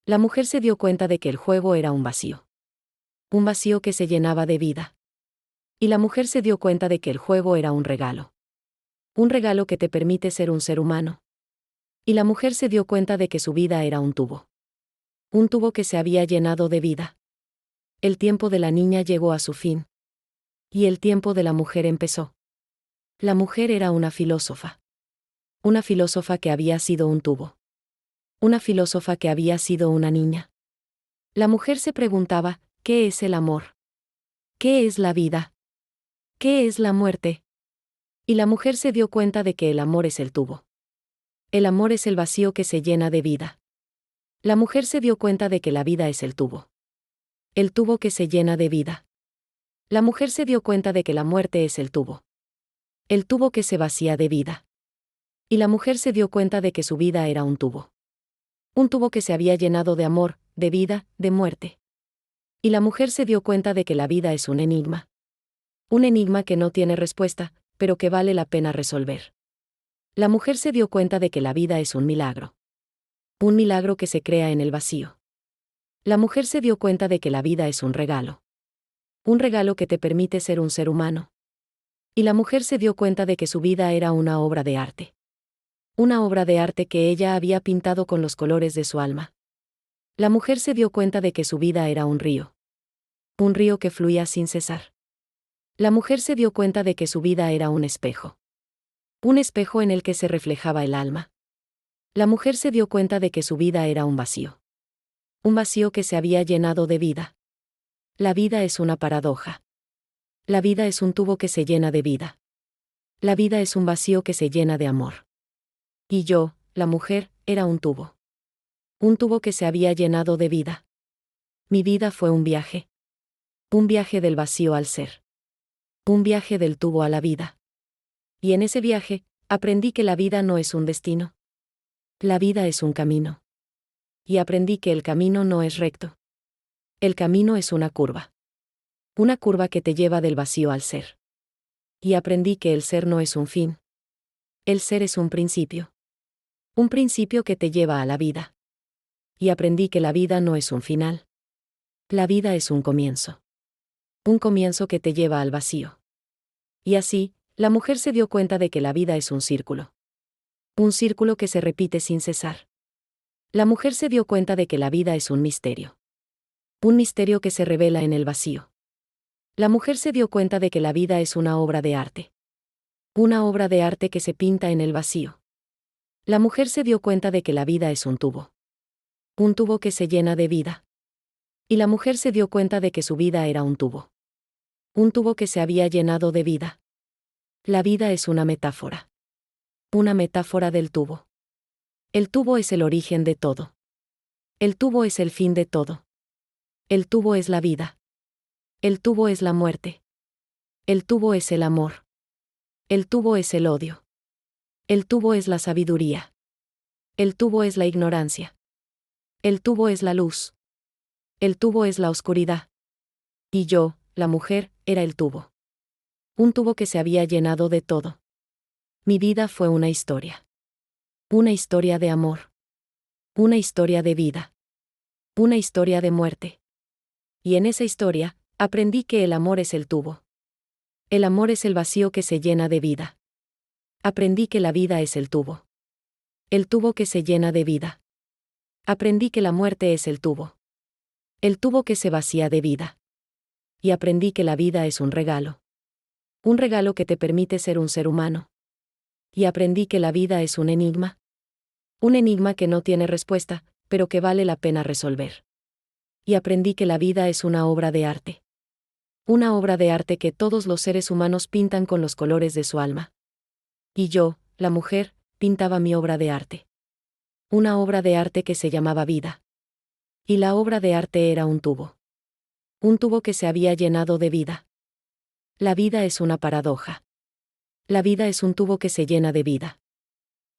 La mujer se dio cuenta de que el juego era un vacío. Un vacío que se llenaba de vida. Y la mujer se dio cuenta de que el juego era un regalo. Un regalo que te permite ser un ser humano. Y la mujer se dio cuenta de que su vida era un tubo. Un tubo que se había llenado de vida. El tiempo de la niña llegó a su fin. Y el tiempo de la mujer empezó. La mujer era una filósofa. Una filósofa que había sido un tubo. Una filósofa que había sido una niña. La mujer se preguntaba, ¿qué es el amor? ¿Qué es la vida? ¿Qué es la muerte? Y la mujer se dio cuenta de que el amor es el tubo. El amor es el vacío que se llena de vida. La mujer se dio cuenta de que la vida es el tubo. El tubo que se llena de vida. La mujer se dio cuenta de que la muerte es el tubo. El tubo que se vacía de vida. Y la mujer se dio cuenta de que su vida era un tubo. Un tubo que se había llenado de amor, de vida, de muerte. Y la mujer se dio cuenta de que la vida es un enigma. Un enigma que no tiene respuesta, pero que vale la pena resolver. La mujer se dio cuenta de que la vida es un milagro. Un milagro que se crea en el vacío. La mujer se dio cuenta de que la vida es un regalo. Un regalo que te permite ser un ser humano. Y la mujer se dio cuenta de que su vida era una obra de arte. Una obra de arte que ella había pintado con los colores de su alma. La mujer se dio cuenta de que su vida era un río. Un río que fluía sin cesar. La mujer se dio cuenta de que su vida era un espejo. Un espejo en el que se reflejaba el alma. La mujer se dio cuenta de que su vida era un vacío. Un vacío que se había llenado de vida. La vida es una paradoja. La vida es un tubo que se llena de vida. La vida es un vacío que se llena de amor. Y yo, la mujer, era un tubo. Un tubo que se había llenado de vida. Mi vida fue un viaje. Un viaje del vacío al ser. Un viaje del tubo a la vida. Y en ese viaje, aprendí que la vida no es un destino. La vida es un camino. Y aprendí que el camino no es recto. El camino es una curva. Una curva que te lleva del vacío al ser. Y aprendí que el ser no es un fin. El ser es un principio. Un principio que te lleva a la vida. Y aprendí que la vida no es un final. La vida es un comienzo. Un comienzo que te lleva al vacío. Y así, la mujer se dio cuenta de que la vida es un círculo. Un círculo que se repite sin cesar. La mujer se dio cuenta de que la vida es un misterio. Un misterio que se revela en el vacío. La mujer se dio cuenta de que la vida es una obra de arte. Una obra de arte que se pinta en el vacío. La mujer se dio cuenta de que la vida es un tubo. Un tubo que se llena de vida. Y la mujer se dio cuenta de que su vida era un tubo. Un tubo que se había llenado de vida. La vida es una metáfora. Una metáfora del tubo. El tubo es el origen de todo. El tubo es el fin de todo. El tubo es la vida. El tubo es la muerte. El tubo es el amor. El tubo es el odio. El tubo es la sabiduría. El tubo es la ignorancia. El tubo es la luz. El tubo es la oscuridad. Y yo, la mujer, era el tubo. Un tubo que se había llenado de todo. Mi vida fue una historia. Una historia de amor. Una historia de vida. Una historia de muerte. Y en esa historia, aprendí que el amor es el tubo. El amor es el vacío que se llena de vida. Aprendí que la vida es el tubo. El tubo que se llena de vida. Aprendí que la muerte es el tubo. El tubo que se vacía de vida. Y aprendí que la vida es un regalo. Un regalo que te permite ser un ser humano. Y aprendí que la vida es un enigma. Un enigma que no tiene respuesta, pero que vale la pena resolver. Y aprendí que la vida es una obra de arte. Una obra de arte que todos los seres humanos pintan con los colores de su alma. Y yo, la mujer, pintaba mi obra de arte. Una obra de arte que se llamaba vida. Y la obra de arte era un tubo. Un tubo que se había llenado de vida. La vida es una paradoja. La vida es un tubo que se llena de vida.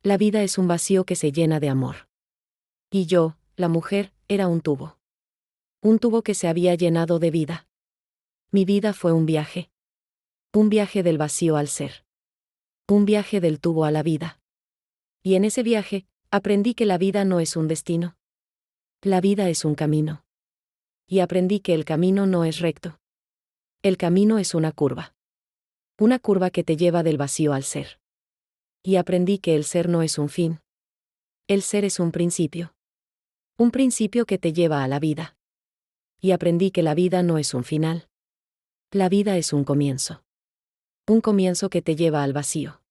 La vida es un vacío que se llena de amor. Y yo, la mujer, era un tubo. Un tubo que se había llenado de vida. Mi vida fue un viaje. Un viaje del vacío al ser. Un viaje del tubo a la vida. Y en ese viaje, aprendí que la vida no es un destino. La vida es un camino. Y aprendí que el camino no es recto. El camino es una curva. Una curva que te lleva del vacío al ser. Y aprendí que el ser no es un fin. El ser es un principio. Un principio que te lleva a la vida. Y aprendí que la vida no es un final. La vida es un comienzo. Un comienzo que te lleva al vacío.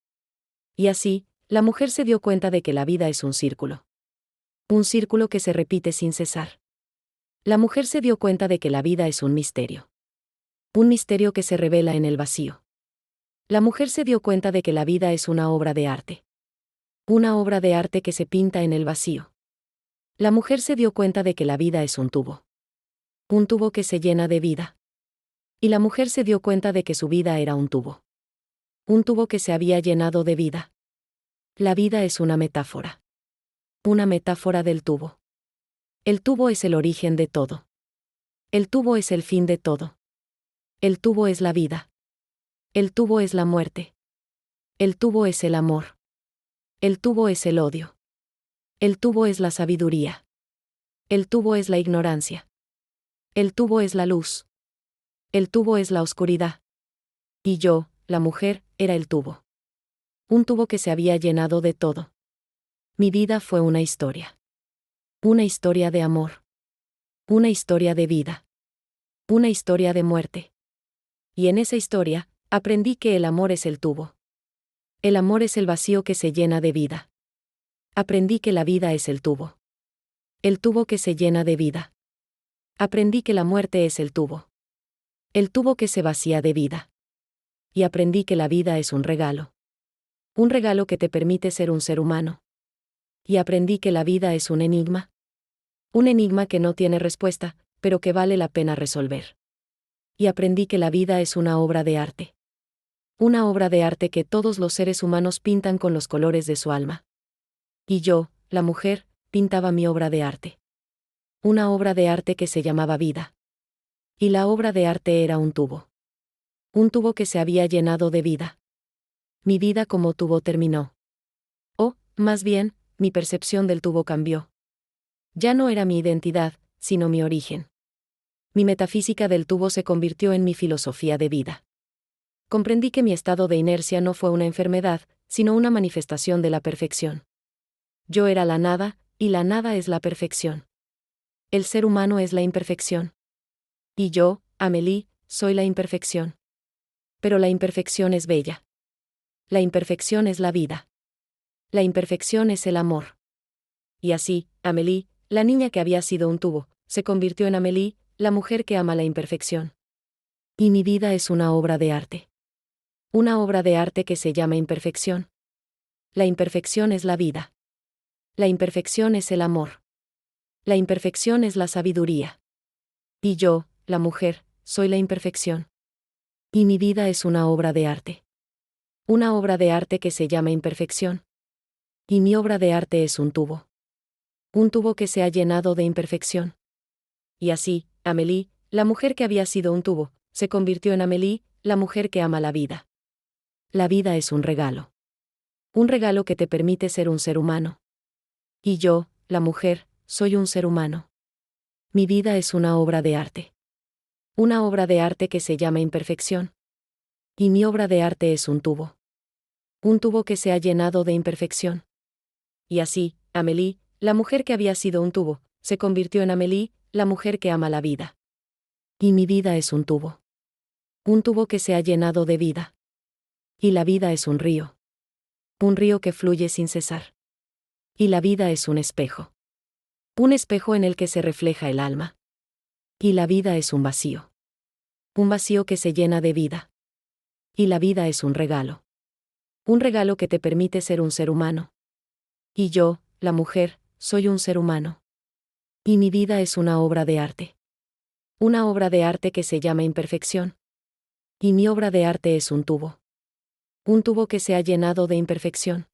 Y así, la mujer se dio cuenta de que la vida es un círculo. Un círculo que se repite sin cesar. La mujer se dio cuenta de que la vida es un misterio. Un misterio que se revela en el vacío. La mujer se dio cuenta de que la vida es una obra de arte. Una obra de arte que se pinta en el vacío. La mujer se dio cuenta de que la vida es un tubo. Un tubo que se llena de vida. Y la mujer se dio cuenta de que su vida era un tubo. Un tubo que se había llenado de vida. La vida es una metáfora. Una metáfora del tubo. El tubo es el origen de todo. El tubo es el fin de todo. El tubo es la vida. El tubo es la muerte. El tubo es el amor. El tubo es el odio. El tubo es la sabiduría. El tubo es la ignorancia. El tubo es la luz. El tubo es la oscuridad. Y yo, la mujer, era el tubo. Un tubo que se había llenado de todo. Mi vida fue una historia. Una historia de amor. Una historia de vida. Una historia de muerte. Y en esa historia, aprendí que el amor es el tubo. El amor es el vacío que se llena de vida. Aprendí que la vida es el tubo. El tubo que se llena de vida. Aprendí que la muerte es el tubo. El tubo que se vacía de vida. Y aprendí que la vida es un regalo. Un regalo que te permite ser un ser humano. Y aprendí que la vida es un enigma. Un enigma que no tiene respuesta, pero que vale la pena resolver. Y aprendí que la vida es una obra de arte. Una obra de arte que todos los seres humanos pintan con los colores de su alma. Y yo, la mujer, pintaba mi obra de arte. Una obra de arte que se llamaba vida. Y la obra de arte era un tubo. Un tubo que se había llenado de vida. Mi vida como tubo terminó. O, más bien, mi percepción del tubo cambió. Ya no era mi identidad, sino mi origen. Mi metafísica del tubo se convirtió en mi filosofía de vida. Comprendí que mi estado de inercia no fue una enfermedad, sino una manifestación de la perfección. Yo era la nada, y la nada es la perfección. El ser humano es la imperfección. Y yo, Amélie, soy la imperfección. Pero la imperfección es bella. La imperfección es la vida. La imperfección es el amor. Y así, Amélie, la niña que había sido un tubo, se convirtió en Amélie, la mujer que ama la imperfección. Y mi vida es una obra de arte. Una obra de arte que se llama imperfección. La imperfección es la vida. La imperfección es el amor. La imperfección es la sabiduría. Y yo, la mujer, soy la imperfección. Y mi vida es una obra de arte. Una obra de arte que se llama imperfección. Y mi obra de arte es un tubo. Un tubo que se ha llenado de imperfección. Y así, Amélie, la mujer que había sido un tubo, se convirtió en Amélie, la mujer que ama la vida. La vida es un regalo. Un regalo que te permite ser un ser humano. Y yo, la mujer, soy un ser humano. Mi vida es una obra de arte. Una obra de arte que se llama imperfección. Y mi obra de arte es un tubo. Un tubo que se ha llenado de imperfección. Y así, Amélie, la mujer que había sido un tubo, se convirtió en Amélie, la mujer que ama la vida. Y mi vida es un tubo. Un tubo que se ha llenado de vida. Y la vida es un río. Un río que fluye sin cesar. Y la vida es un espejo. Un espejo en el que se refleja el alma. Y la vida es un vacío. Un vacío que se llena de vida. Y la vida es un regalo. Un regalo que te permite ser un ser humano. Y yo, la mujer, soy un ser humano. Y mi vida es una obra de arte. Una obra de arte que se llama imperfección. Y mi obra de arte es un tubo. Un tubo que se ha llenado de imperfección.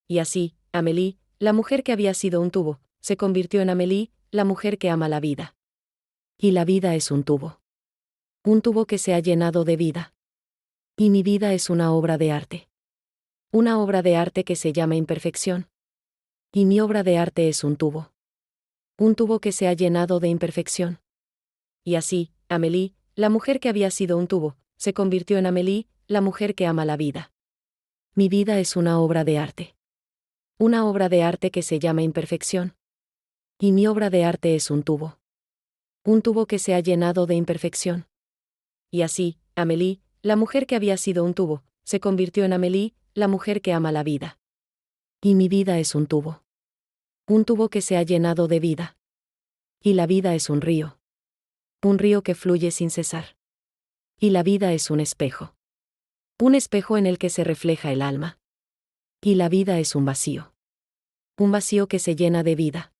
Y así, Amélie, la mujer que había sido un tubo, se convirtió en Amélie, la mujer que ama la vida. Y la vida es un tubo. Un tubo que se ha llenado de vida. Y mi vida es una obra de arte. Una obra de arte que se llama imperfección. Y mi obra de arte es un tubo. Un tubo que se ha llenado de imperfección. Y así, Amélie, la mujer que había sido un tubo, se convirtió en Amélie, la mujer que ama la vida. Mi vida es una obra de arte. Una obra de arte que se llama imperfección. Y mi obra de arte es un tubo. Un tubo que se ha llenado de imperfección. Y así, Amélie, la mujer que había sido un tubo, se convirtió en Amélie, la mujer que ama la vida. Y mi vida es un tubo. Un tubo que se ha llenado de vida. Y la vida es un río. Un río que fluye sin cesar. Y la vida es un espejo. Un espejo en el que se refleja el alma. Y la vida es un vacío. Un vacío que se llena de vida.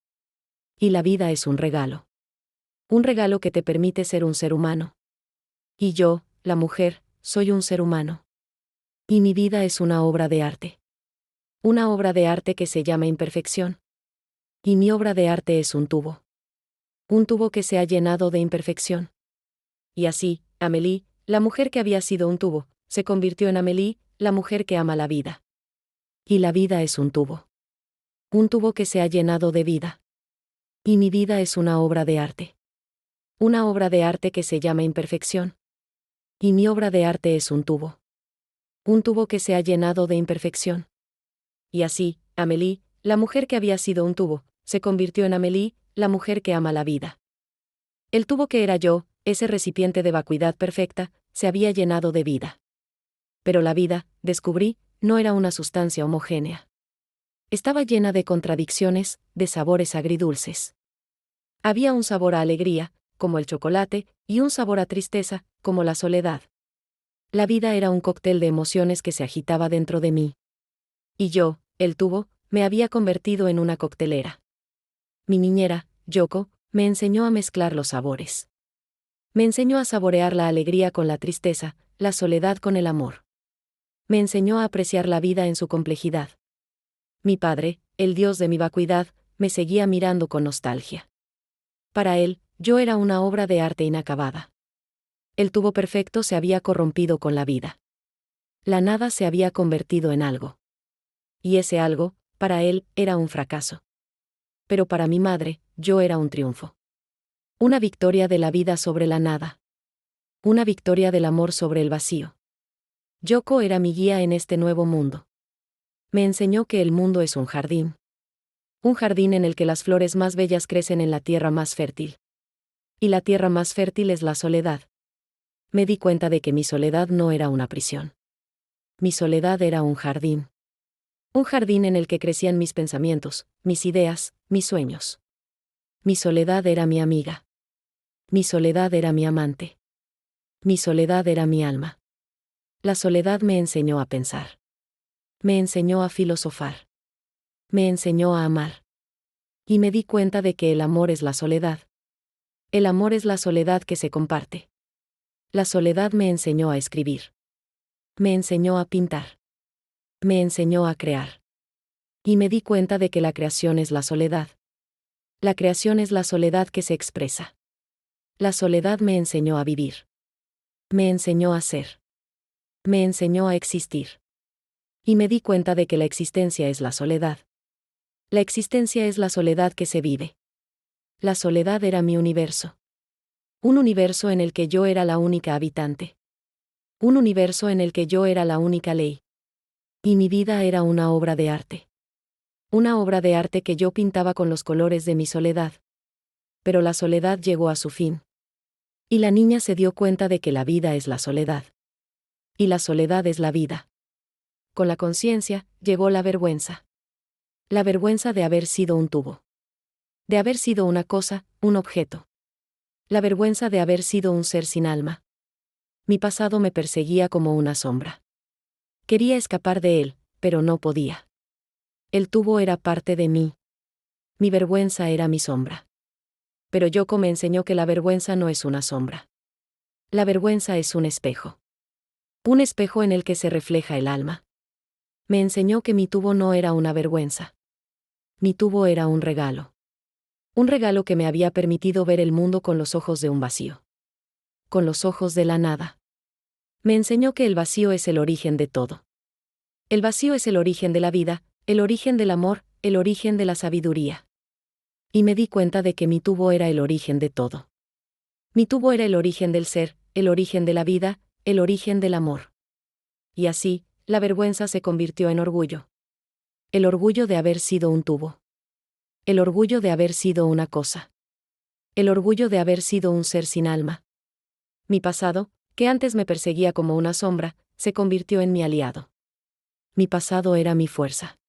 Y la vida es un regalo. Un regalo que te permite ser un ser humano. Y yo, la mujer, soy un ser humano. Y mi vida es una obra de arte. Una obra de arte que se llama imperfección. Y mi obra de arte es un tubo. Un tubo que se ha llenado de imperfección. Y así, Amélie, la mujer que había sido un tubo, se convirtió en Amélie, la mujer que ama la vida. Y la vida es un tubo. Un tubo que se ha llenado de vida. Y mi vida es una obra de arte. Una obra de arte que se llama imperfección. Y mi obra de arte es un tubo. Un tubo que se ha llenado de imperfección. Y así, Amélie, la mujer que había sido un tubo, se convirtió en Amélie, la mujer que ama la vida. El tubo que era yo, ese recipiente de vacuidad perfecta, se había llenado de vida. Pero la vida, descubrí, no era una sustancia homogénea. Estaba llena de contradicciones, de sabores agridulces. Había un sabor a alegría, como el chocolate, y un sabor a tristeza, como la soledad. La vida era un cóctel de emociones que se agitaba dentro de mí. Y yo, el tubo, me había convertido en una coctelera. Mi niñera, Yoko, me enseñó a mezclar los sabores. Me enseñó a saborear la alegría con la tristeza, la soledad con el amor. Me enseñó a apreciar la vida en su complejidad. Mi padre, el dios de mi vacuidad, me seguía mirando con nostalgia. Para él, yo era una obra de arte inacabada. El tubo perfecto se había corrompido con la vida. La nada se había convertido en algo. Y ese algo, para él, era un fracaso. Pero para mi madre, yo era un triunfo. Una victoria de la vida sobre la nada. Una victoria del amor sobre el vacío. Yoko era mi guía en este nuevo mundo. Me enseñó que el mundo es un jardín. Un jardín en el que las flores más bellas crecen en la tierra más fértil. Y la tierra más fértil es la soledad. Me di cuenta de que mi soledad no era una prisión. Mi soledad era un jardín. Un jardín en el que crecían mis pensamientos, mis ideas, mis sueños. Mi soledad era mi amiga. Mi soledad era mi amante. Mi soledad era mi alma. La soledad me enseñó a pensar. Me enseñó a filosofar. Me enseñó a amar. Y me di cuenta de que el amor es la soledad. El amor es la soledad que se comparte. La soledad me enseñó a escribir. Me enseñó a pintar. Me enseñó a crear. Y me di cuenta de que la creación es la soledad. La creación es la soledad que se expresa. La soledad me enseñó a vivir. Me enseñó a ser. Me enseñó a existir. Y me di cuenta de que la existencia es la soledad. La existencia es la soledad que se vive. La soledad era mi universo. Un universo en el que yo era la única habitante. Un universo en el que yo era la única ley. Y mi vida era una obra de arte. Una obra de arte que yo pintaba con los colores de mi soledad. Pero la soledad llegó a su fin. Y la niña se dio cuenta de que la vida es la soledad. Y la soledad es la vida. Con la conciencia, llegó la vergüenza. La vergüenza de haber sido un tubo. De haber sido una cosa, un objeto. La vergüenza de haber sido un ser sin alma. Mi pasado me perseguía como una sombra. Quería escapar de él, pero no podía. El tubo era parte de mí. Mi vergüenza era mi sombra. Pero Yoko me enseñó que la vergüenza no es una sombra. La vergüenza es un espejo. Un espejo en el que se refleja el alma. Me enseñó que mi tubo no era una vergüenza. Mi tubo era un regalo. Un regalo que me había permitido ver el mundo con los ojos de un vacío. Con los ojos de la nada. Me enseñó que el vacío es el origen de todo. El vacío es el origen de la vida, el origen del amor, el origen de la sabiduría. Y me di cuenta de que mi tubo era el origen de todo. Mi tubo era el origen del ser, el origen de la vida, el origen del amor. Y así, la vergüenza se convirtió en orgullo. El orgullo de haber sido un tubo. El orgullo de haber sido una cosa. El orgullo de haber sido un ser sin alma. Mi pasado, que antes me perseguía como una sombra, se convirtió en mi aliado. Mi pasado era mi fuerza.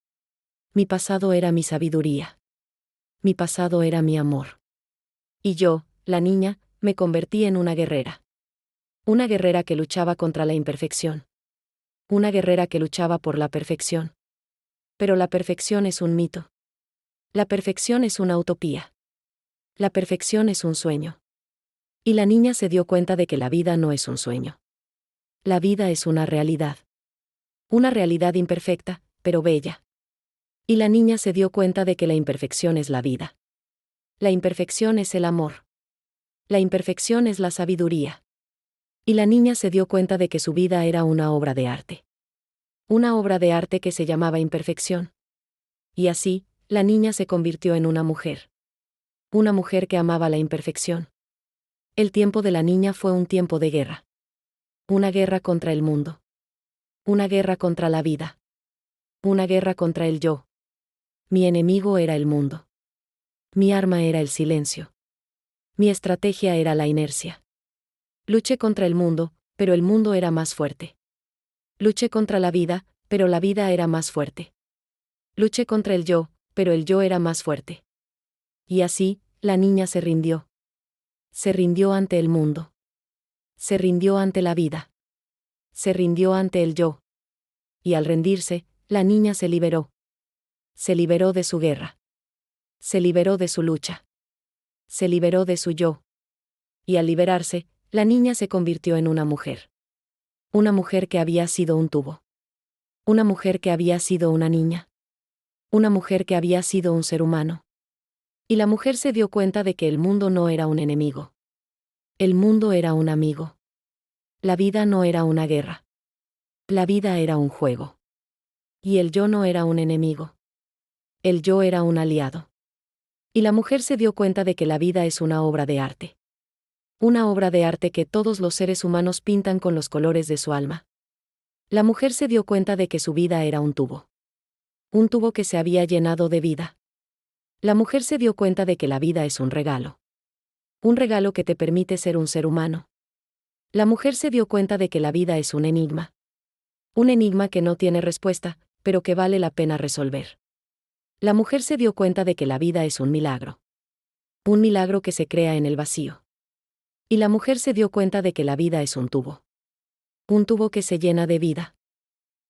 Mi pasado era mi sabiduría. Mi pasado era mi amor. Y yo, la niña, me convertí en una guerrera. Una guerrera que luchaba contra la imperfección. Una guerrera que luchaba por la perfección. Pero la perfección es un mito. La perfección es una utopía. La perfección es un sueño. Y la niña se dio cuenta de que la vida no es un sueño. La vida es una realidad. Una realidad imperfecta, pero bella. Y la niña se dio cuenta de que la imperfección es la vida. La imperfección es el amor. La imperfección es la sabiduría. Y la niña se dio cuenta de que su vida era una obra de arte. Una obra de arte que se llamaba imperfección. Y así, la niña se convirtió en una mujer. Una mujer que amaba la imperfección. El tiempo de la niña fue un tiempo de guerra. Una guerra contra el mundo. Una guerra contra la vida. Una guerra contra el yo. Mi enemigo era el mundo. Mi arma era el silencio. Mi estrategia era la inercia. Luché contra el mundo, pero el mundo era más fuerte. Luché contra la vida, pero la vida era más fuerte. Luché contra el yo, pero el yo era más fuerte. Y así, la niña se rindió. Se rindió ante el mundo. Se rindió ante la vida. Se rindió ante el yo. Y al rendirse, la niña se liberó. Se liberó de su guerra. Se liberó de su lucha. Se liberó de su yo. Y al liberarse, la niña se convirtió en una mujer. Una mujer que había sido un tubo. Una mujer que había sido una niña. Una mujer que había sido un ser humano. Y la mujer se dio cuenta de que el mundo no era un enemigo. El mundo era un amigo. La vida no era una guerra. La vida era un juego. Y el yo no era un enemigo. El yo era un aliado. Y la mujer se dio cuenta de que la vida es una obra de arte. Una obra de arte que todos los seres humanos pintan con los colores de su alma. La mujer se dio cuenta de que su vida era un tubo. Un tubo que se había llenado de vida. La mujer se dio cuenta de que la vida es un regalo. Un regalo que te permite ser un ser humano. La mujer se dio cuenta de que la vida es un enigma. Un enigma que no tiene respuesta, pero que vale la pena resolver. La mujer se dio cuenta de que la vida es un milagro. Un milagro que se crea en el vacío. Y la mujer se dio cuenta de que la vida es un tubo. Un tubo que se llena de vida.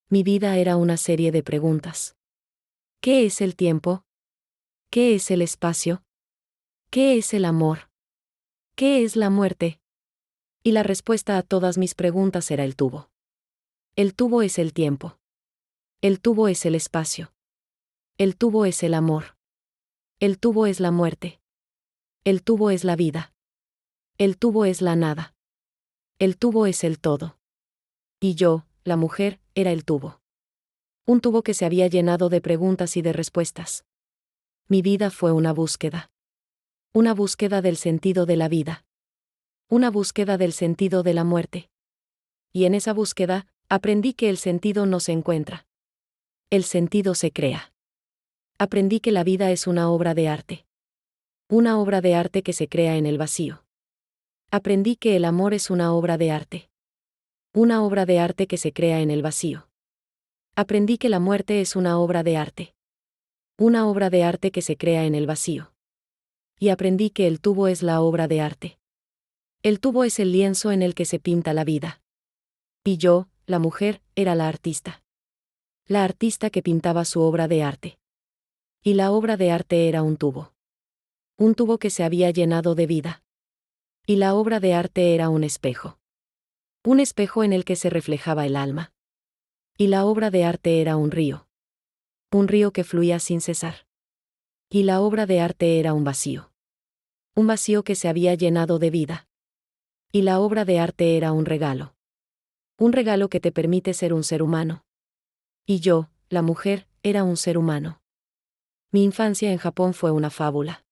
Mi vida era una serie de preguntas. ¿Qué es el tiempo? ¿Qué es el espacio? ¿Qué es el amor? ¿Qué es la muerte? Y la respuesta a todas mis preguntas era el tubo. El tubo es el tiempo. El tubo es el espacio. El tubo es el amor. El tubo es la muerte. El tubo es la vida. El tubo es la nada. El tubo es el todo. Y yo, la mujer, era el tubo. Un tubo que se había llenado de preguntas y de respuestas. Mi vida fue una búsqueda. Una búsqueda del sentido de la vida. Una búsqueda del sentido de la muerte. Y en esa búsqueda, aprendí que el sentido no se encuentra. El sentido se crea. Aprendí que la vida es una obra de arte. Una obra de arte que se crea en el vacío. Aprendí que el amor es una obra de arte. Una obra de arte que se crea en el vacío. Aprendí que la muerte es una obra de arte. Una obra de arte que se crea en el vacío. Y aprendí que el tubo es la obra de arte. El tubo es el lienzo en el que se pinta la vida. Y yo, la mujer, era la artista. La artista que pintaba su obra de arte. Y la obra de arte era un tubo. Un tubo que se había llenado de vida. Y la obra de arte era un espejo. Un espejo en el que se reflejaba el alma. Y la obra de arte era un río. Un río que fluía sin cesar. Y la obra de arte era un vacío. Un vacío que se había llenado de vida. Y la obra de arte era un regalo. Un regalo que te permite ser un ser humano. Y yo, la mujer, era un ser humano. Mi infancia en Japón fue una fábula.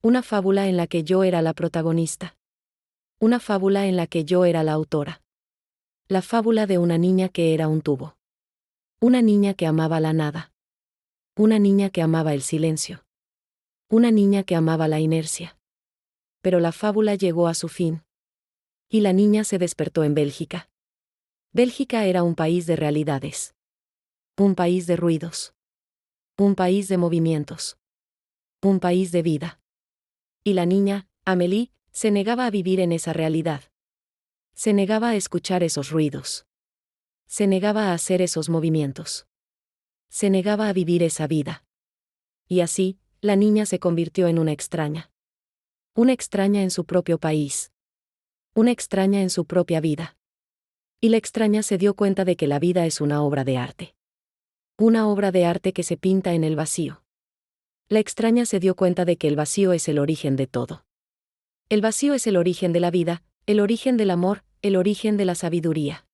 Una fábula en la que yo era la protagonista. Una fábula en la que yo era la autora. La fábula de una niña que era un tubo. Una niña que amaba la nada. Una niña que amaba el silencio. Una niña que amaba la inercia. Pero la fábula llegó a su fin. Y la niña se despertó en Bélgica. Bélgica era un país de realidades. Un país de ruidos. Un país de movimientos. Un país de vida. Y la niña, Amélie, se negaba a vivir en esa realidad. Se negaba a escuchar esos ruidos. Se negaba a hacer esos movimientos. Se negaba a vivir esa vida. Y así, la niña se convirtió en una extraña. Una extraña en su propio país. Una extraña en su propia vida. Y la extraña se dio cuenta de que la vida es una obra de arte. Una obra de arte que se pinta en el vacío. La extraña se dio cuenta de que el vacío es el origen de todo. El vacío es el origen de la vida, el origen del amor, el origen de la sabiduría.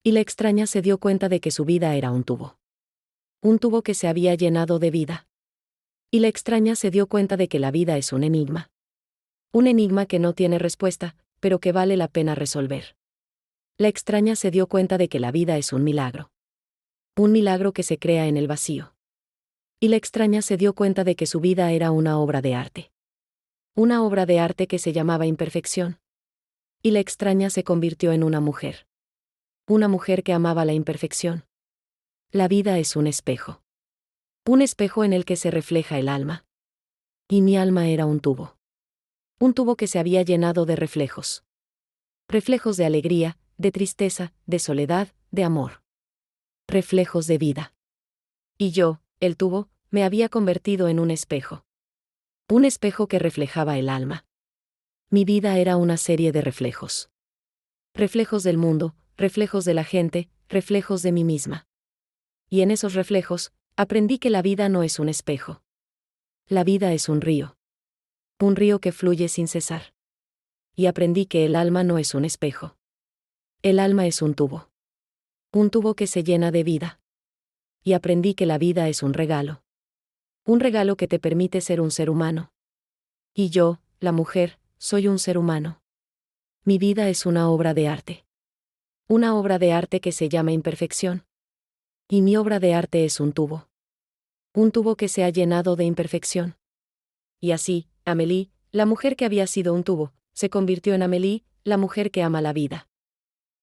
Y la extraña se dio cuenta de que su vida era un tubo. Un tubo que se había llenado de vida. Y la extraña se dio cuenta de que la vida es un enigma. Un enigma que no tiene respuesta, pero que vale la pena resolver. La extraña se dio cuenta de que la vida es un milagro. Un milagro que se crea en el vacío. Y la extraña se dio cuenta de que su vida era una obra de arte. Una obra de arte que se llamaba imperfección. Y la extraña se convirtió en una mujer. Una mujer que amaba la imperfección. La vida es un espejo. Un espejo en el que se refleja el alma. Y mi alma era un tubo. Un tubo que se había llenado de reflejos. Reflejos de alegría, de tristeza, de soledad, de amor. Reflejos de vida. Y yo, el tubo, me había convertido en un espejo. Un espejo que reflejaba el alma. Mi vida era una serie de reflejos. Reflejos del mundo, reflejos de la gente, reflejos de mí misma. Y en esos reflejos, aprendí que la vida no es un espejo. La vida es un río. Un río que fluye sin cesar. Y aprendí que el alma no es un espejo. El alma es un tubo. Un tubo que se llena de vida. Y aprendí que la vida es un regalo. Un regalo que te permite ser un ser humano. Y yo, la mujer, soy un ser humano. Mi vida es una obra de arte. Una obra de arte que se llama imperfección. Y mi obra de arte es un tubo. Un tubo que se ha llenado de imperfección. Y así, Amélie, la mujer que había sido un tubo, se convirtió en Amélie, la mujer que ama la vida.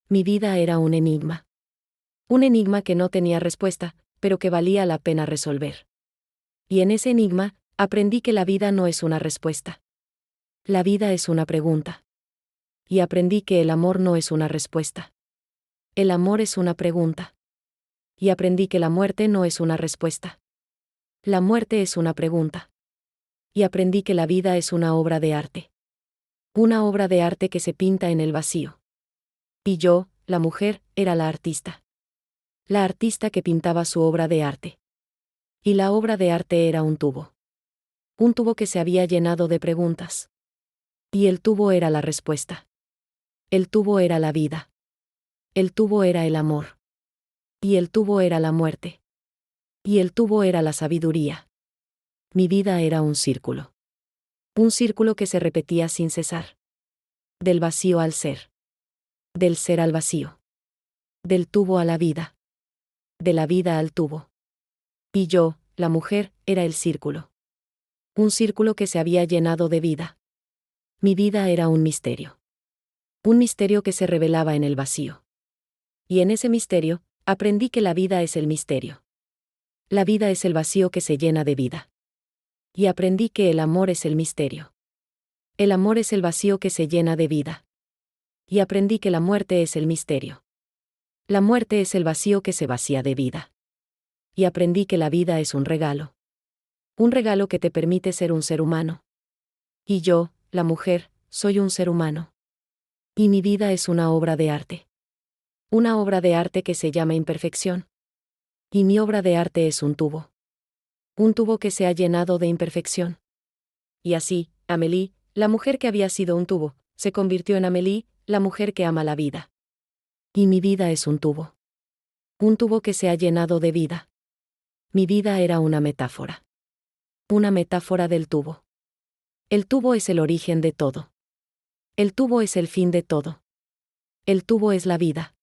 Mi vida era un enigma. Un enigma que no tenía respuesta, pero que valía la pena resolver. Y en ese enigma, aprendí que la vida no es una respuesta. La vida es una pregunta. Y aprendí que el amor no es una respuesta. El amor es una pregunta. Y aprendí que la muerte no es una respuesta. La muerte es una pregunta. Y aprendí que la vida es una obra de arte. Una obra de arte que se pinta en el vacío. Y yo, la mujer, era la artista. La artista que pintaba su obra de arte. Y la obra de arte era un tubo. Un tubo que se había llenado de preguntas. Y el tubo era la respuesta. El tubo era la vida. El tubo era el amor. Y el tubo era la muerte. Y el tubo era la sabiduría. Mi vida era un círculo. Un círculo que se repetía sin cesar. Del vacío al ser. Del ser al vacío. Del tubo a la vida. De la vida al tubo. Y yo, la mujer, era el círculo. Un círculo que se había llenado de vida. Mi vida era un misterio. Un misterio que se revelaba en el vacío. Y en ese misterio, aprendí que la vida es el misterio. La vida es el vacío que se llena de vida. Y aprendí que el amor es el misterio. El amor es el vacío que se llena de vida. Y aprendí que la muerte es el misterio. La muerte es el vacío que se vacía de vida. Y aprendí que la vida es un regalo. Un regalo que te permite ser un ser humano. Y yo, la mujer, soy un ser humano. Y mi vida es una obra de arte. Una obra de arte que se llama imperfección. Y mi obra de arte es un tubo. Un tubo que se ha llenado de imperfección. Y así, Amélie, la mujer que había sido un tubo, se convirtió en Amélie, la mujer que ama la vida. Y mi vida es un tubo. Un tubo que se ha llenado de vida. Mi vida era una metáfora. Una metáfora del tubo. El tubo es el origen de todo. El tubo es el fin de todo. El tubo es la vida.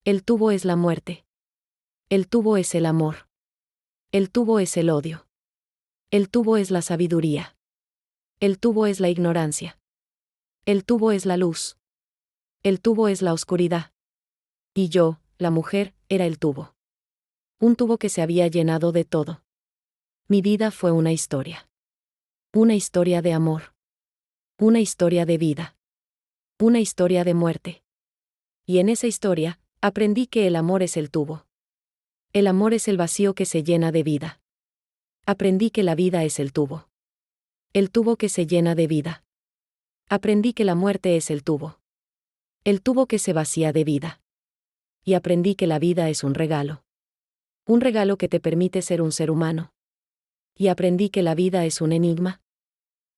El tubo es la muerte. El tubo es el amor. El tubo es el odio. El tubo es la sabiduría. El tubo es la ignorancia. El tubo es la luz. El tubo es la oscuridad. Y yo, la mujer, era el tubo. Un tubo que se había llenado de todo. Mi vida fue una historia. Una historia de amor. Una historia de vida. Una historia de muerte. Y en esa historia, aprendí que el amor es el tubo. El amor es el vacío que se llena de vida. Aprendí que la vida es el tubo. El tubo que se llena de vida. Aprendí que la muerte es el tubo. El tubo que se vacía de vida. Y aprendí que la vida es un regalo. Un regalo que te permite ser un ser humano. Y aprendí que la vida es un enigma.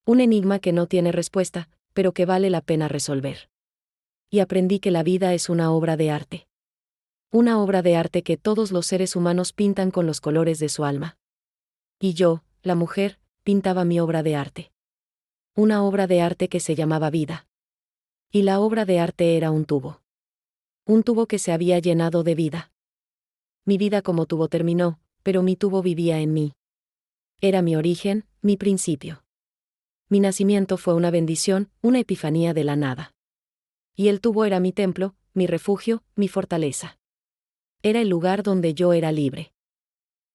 Un enigma que no tiene respuesta, pero que vale la pena resolver. Y aprendí que la vida es una obra de arte. Una obra de arte que todos los seres humanos pintan con los colores de su alma. Y yo, la mujer, pintaba mi obra de arte. Una obra de arte que se llamaba vida. Y la obra de arte era un tubo. Un tubo que se había llenado de vida. Mi vida como tubo terminó, pero mi tubo vivía en mí. Era mi origen, mi principio. Mi nacimiento fue una bendición, una epifanía de la nada. Y el tubo era mi templo, mi refugio, mi fortaleza. Era el lugar donde yo era libre.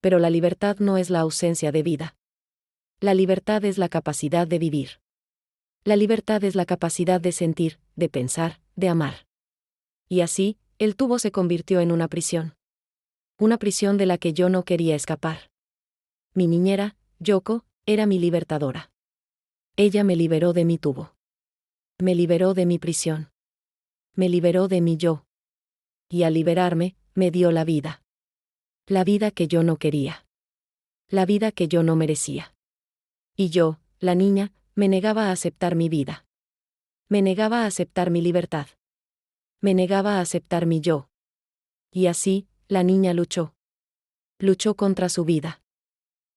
Pero la libertad no es la ausencia de vida. La libertad es la capacidad de vivir. La libertad es la capacidad de sentir, de pensar, de amar. Y así, el tubo se convirtió en una prisión. Una prisión de la que yo no quería escapar. Mi niñera, Yoko, era mi libertadora. Ella me liberó de mi tubo. Me liberó de mi prisión. Me liberó de mi yo. Y al liberarme, me dio la vida. La vida que yo no quería. La vida que yo no merecía. Y yo, la niña, me negaba a aceptar mi vida. Me negaba a aceptar mi libertad. Me negaba a aceptar mi yo. Y así, la niña luchó. Luchó contra su vida.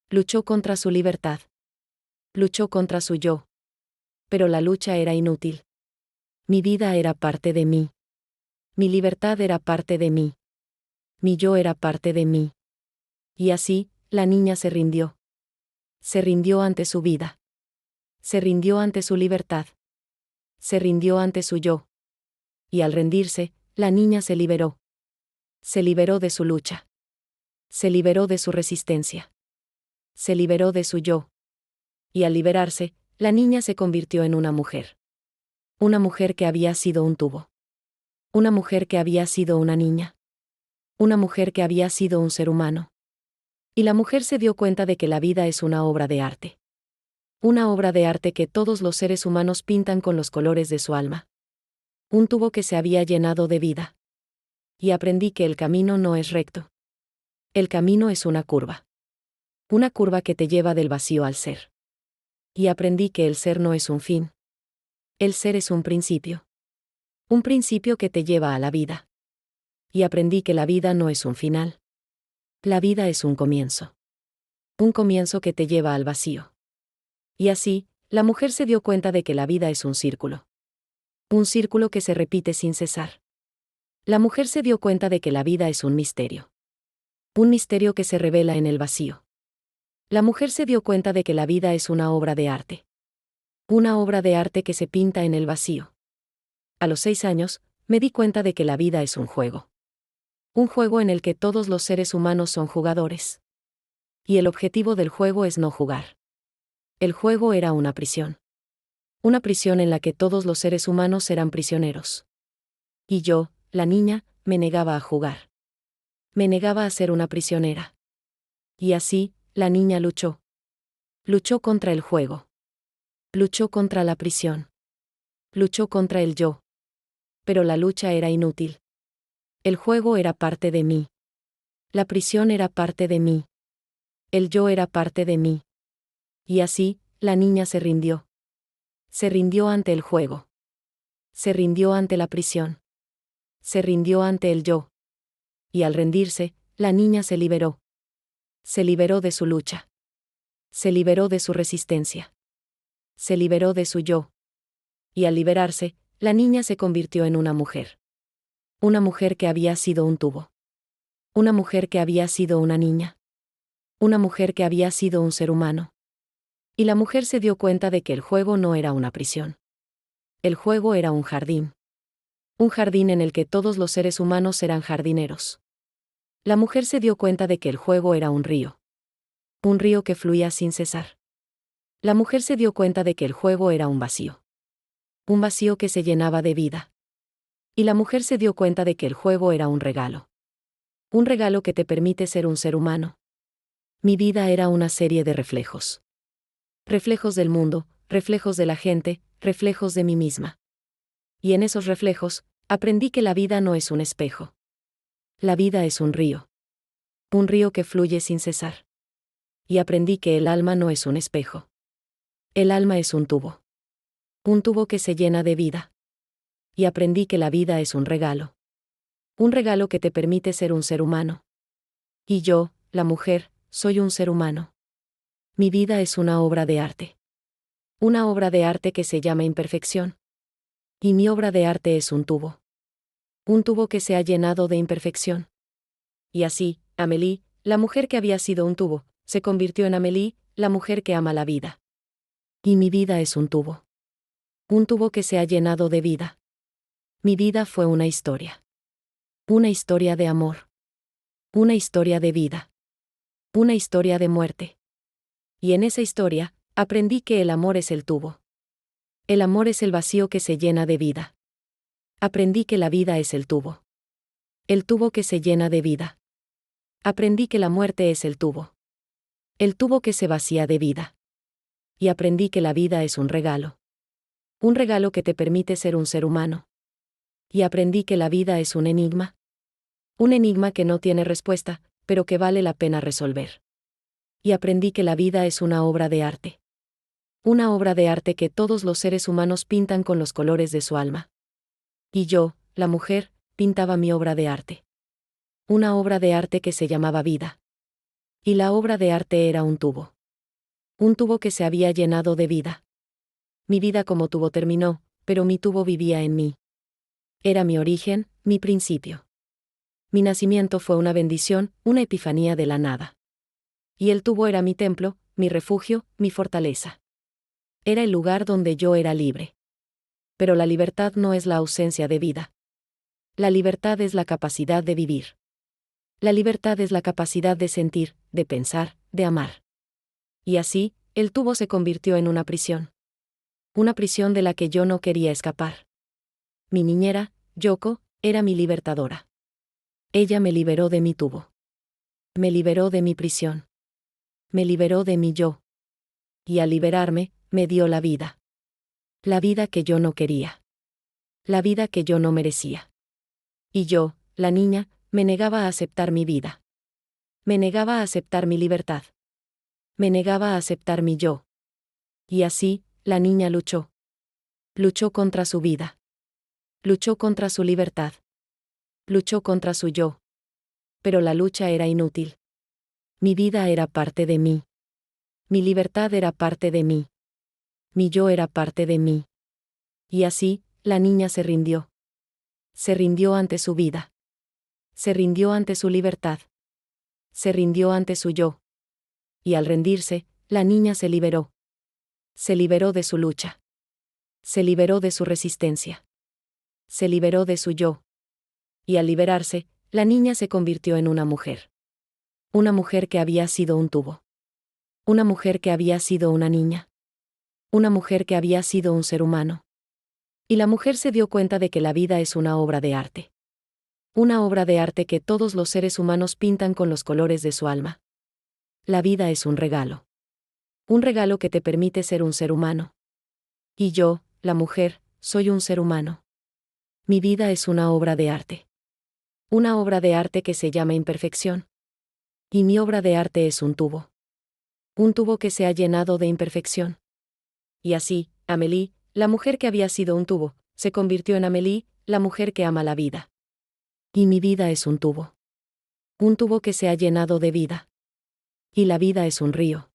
Luchó contra su libertad. Luchó contra su yo. Pero la lucha era inútil. Mi vida era parte de mí. Mi libertad era parte de mí. Mi yo era parte de mí. Y así, la niña se rindió. Se rindió ante su vida. Se rindió ante su libertad. Se rindió ante su yo. Y al rendirse, la niña se liberó. Se liberó de su lucha. Se liberó de su resistencia. Se liberó de su yo. Y al liberarse, la niña se convirtió en una mujer. Una mujer que había sido un tubo. Una mujer que había sido una niña. Una mujer que había sido un ser humano. Y la mujer se dio cuenta de que la vida es una obra de arte. Una obra de arte que todos los seres humanos pintan con los colores de su alma. Un tubo que se había llenado de vida. Y aprendí que el camino no es recto. El camino es una curva. Una curva que te lleva del vacío al ser. Y aprendí que el ser no es un fin. El ser es un principio. Un principio que te lleva a la vida. Y aprendí que la vida no es un final. La vida es un comienzo. Un comienzo que te lleva al vacío. Y así, la mujer se dio cuenta de que la vida es un círculo. Un círculo que se repite sin cesar. La mujer se dio cuenta de que la vida es un misterio. Un misterio que se revela en el vacío. La mujer se dio cuenta de que la vida es una obra de arte. Una obra de arte que se pinta en el vacío. A los 6 años, me di cuenta de que la vida es un juego. Un juego en el que todos los seres humanos son jugadores. Y el objetivo del juego es no jugar. El juego era una prisión. Una prisión en la que todos los seres humanos eran prisioneros. Y yo, la niña, me negaba a jugar. Me negaba a ser una prisionera. Y así, la niña luchó. Luchó contra el juego. Luchó contra la prisión. Luchó contra el yo. Pero la lucha era inútil. El juego era parte de mí. La prisión era parte de mí. El yo era parte de mí. Y así, la niña se rindió. Se rindió ante el juego. Se rindió ante la prisión. Se rindió ante el yo. Y al rendirse, la niña se liberó. Se liberó de su lucha. Se liberó de su resistencia. Se liberó de su yo. Y al liberarse, la niña se convirtió en una mujer. Una mujer que había sido un tubo. Una mujer que había sido una niña. Una mujer que había sido un ser humano. Y la mujer se dio cuenta de que el juego no era una prisión. El juego era un jardín. Un jardín en el que todos los seres humanos eran jardineros. La mujer se dio cuenta de que el juego era un río. Un río que fluía sin cesar. La mujer se dio cuenta de que el juego era un vacío. Un vacío que se llenaba de vida. Y la mujer se dio cuenta de que el juego era un regalo. Un regalo que te permite ser un ser humano. Mi vida era una serie de reflejos. Reflejos del mundo, reflejos de la gente, reflejos de mí misma. Y en esos reflejos, aprendí que la vida no es un espejo. La vida es un río. Un río que fluye sin cesar. Y aprendí que el alma no es un espejo. El alma es un tubo. Un tubo que se llena de vida. Y aprendí que la vida es un regalo. Un regalo que te permite ser un ser humano. Y yo, la mujer, soy un ser humano. Mi vida es una obra de arte. Una obra de arte que se llama imperfección. Y mi obra de arte es un tubo. Un tubo que se ha llenado de imperfección. Y así, Amélie, la mujer que había sido un tubo, se convirtió en Amélie, la mujer que ama la vida. Y mi vida es un tubo. Un tubo que se ha llenado de vida. Mi vida fue una historia. Una historia de amor. Una historia de vida. Una historia de muerte. Y en esa historia, aprendí que el amor es el tubo. El amor es el vacío que se llena de vida. Aprendí que la vida es el tubo. El tubo que se llena de vida. Aprendí que la muerte es el tubo. El tubo que se vacía de vida. Y aprendí que la vida es un regalo. Un regalo que te permite ser un ser humano. Y aprendí que la vida es un enigma. Un enigma que no tiene respuesta, pero que vale la pena resolver. Y aprendí que la vida es una obra de arte. Una obra de arte que todos los seres humanos pintan con los colores de su alma. Y yo, la mujer, pintaba mi obra de arte. Una obra de arte que se llamaba vida. Y la obra de arte era un tubo. Un tubo que se había llenado de vida. Mi vida como tubo terminó, pero mi tubo vivía en mí. Era mi origen, mi principio. Mi nacimiento fue una bendición, una epifanía de la nada. Y el tubo era mi templo, mi refugio, mi fortaleza. Era el lugar donde yo era libre. Pero la libertad no es la ausencia de vida. La libertad es la capacidad de vivir. La libertad es la capacidad de sentir, de pensar, de amar. Y así, el tubo se convirtió en una prisión. Una prisión de la que yo no quería escapar. Mi niñera, Yoko, era mi libertadora. Ella me liberó de mi tubo. Me liberó de mi prisión. Me liberó de mi yo. Y al liberarme, me dio la vida. La vida que yo no quería. La vida que yo no merecía. Y yo, la niña, me negaba a aceptar mi vida. Me negaba a aceptar mi libertad. Me negaba a aceptar mi yo. Y así, la niña luchó. Luchó contra su vida. Luchó contra su libertad. Luchó contra su yo. Pero la lucha era inútil. Mi vida era parte de mí. Mi libertad era parte de mí. Mi yo era parte de mí. Y así, la niña se rindió. Se rindió ante su vida. Se rindió ante su libertad. Se rindió ante su yo. Y al rendirse, la niña se liberó. Se liberó de su lucha. Se liberó de su resistencia. Se liberó de su yo. Y al liberarse, la niña se convirtió en una mujer. Una mujer que había sido un tubo. Una mujer que había sido una niña. Una mujer que había sido un ser humano. Y la mujer se dio cuenta de que la vida es una obra de arte. Una obra de arte que todos los seres humanos pintan con los colores de su alma. La vida es un regalo. Un regalo que te permite ser un ser humano. Y yo, la mujer, soy un ser humano. Mi vida es una obra de arte. Una obra de arte que se llama imperfección. Y mi obra de arte es un tubo. Un tubo que se ha llenado de imperfección. Y así, Amélie, la mujer que había sido un tubo, se convirtió en Amélie, la mujer que ama la vida. Y mi vida es un tubo. Un tubo que se ha llenado de vida. Y la vida es un río.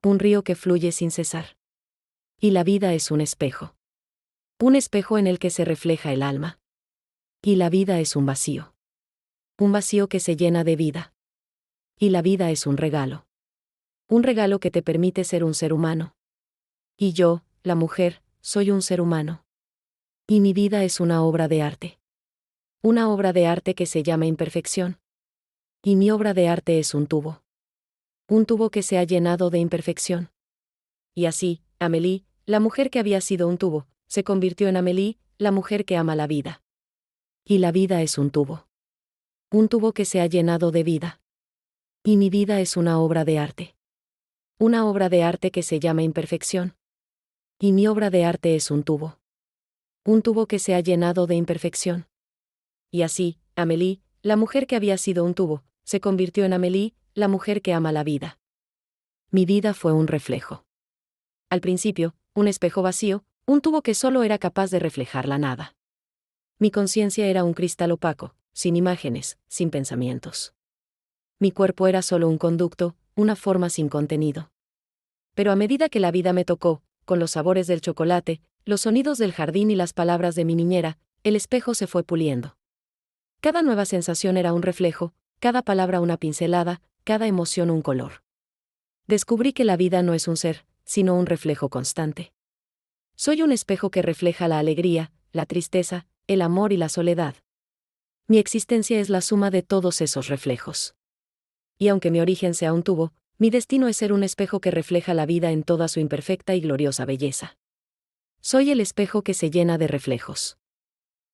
Un río que fluye sin cesar. Y la vida es un espejo. Un espejo en el que se refleja el alma. Y la vida es un vacío. Un vacío que se llena de vida. Y la vida es un regalo. Un regalo que te permite ser un ser humano. Y yo, la mujer, soy un ser humano. Y mi vida es una obra de arte. Una obra de arte que se llama imperfección. Y mi obra de arte es un tubo. Un tubo que se ha llenado de imperfección. Y así, Amélie, la mujer que había sido un tubo, se convirtió en Amélie, la mujer que ama la vida. Y la vida es un tubo. Un tubo que se ha llenado de vida. Y mi vida es una obra de arte. Una obra de arte que se llama imperfección. Y mi obra de arte es un tubo. Un tubo que se ha llenado de imperfección. Y así, Amélie, la mujer que había sido un tubo, se convirtió en Amélie, la mujer que ama la vida. Mi vida fue un reflejo. Al principio, un espejo vacío, un tubo que solo era capaz de reflejar la nada. Mi conciencia era un cristal opaco, sin imágenes, sin pensamientos. Mi cuerpo era solo un conducto, una forma sin contenido. Pero a medida que la vida me tocó, con los sabores del chocolate, los sonidos del jardín y las palabras de mi niñera, el espejo se fue puliendo. Cada nueva sensación era un reflejo, cada palabra una pincelada, cada emoción un color. Descubrí que la vida no es un ser, sino un reflejo constante. Soy un espejo que refleja la alegría, la tristeza, el amor y la soledad. Mi existencia es la suma de todos esos reflejos. Y aunque mi origen sea un tubo, mi destino es ser un espejo que refleja la vida en toda su imperfecta y gloriosa belleza. Soy el espejo que se llena de reflejos.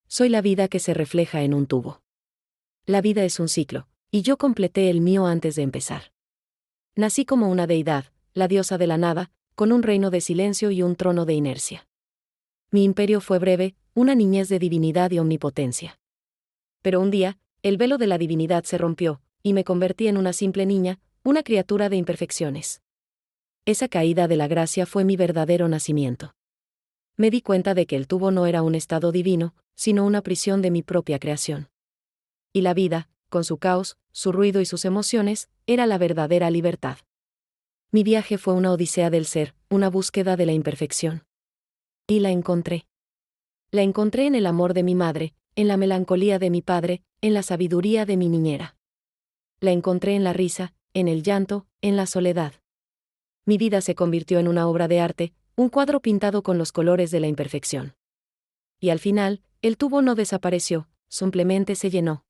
Soy la vida que se refleja en un tubo. La vida es un ciclo, y yo completé el mío antes de empezar. Nací como una deidad, la diosa de la nada, con un reino de silencio y un trono de inercia. Mi imperio fue breve, una niñez de divinidad y omnipotencia. Pero un día, el velo de la divinidad se rompió, y me convertí en una simple niña, una criatura de imperfecciones. Esa caída de la gracia fue mi verdadero nacimiento. Me di cuenta de que el tubo no era un estado divino, sino una prisión de mi propia creación. Y la vida, con su caos, su ruido y sus emociones, era la verdadera libertad. Mi viaje fue una odisea del ser, una búsqueda de la imperfección. Y la encontré. La encontré en el amor de mi madre, en la melancolía de mi padre, en la sabiduría de mi niñera. La encontré en la risa, en el llanto, en la soledad. Mi vida se convirtió en una obra de arte, un cuadro pintado con los colores de la imperfección. Y al final, el tubo no desapareció, simplemente se llenó.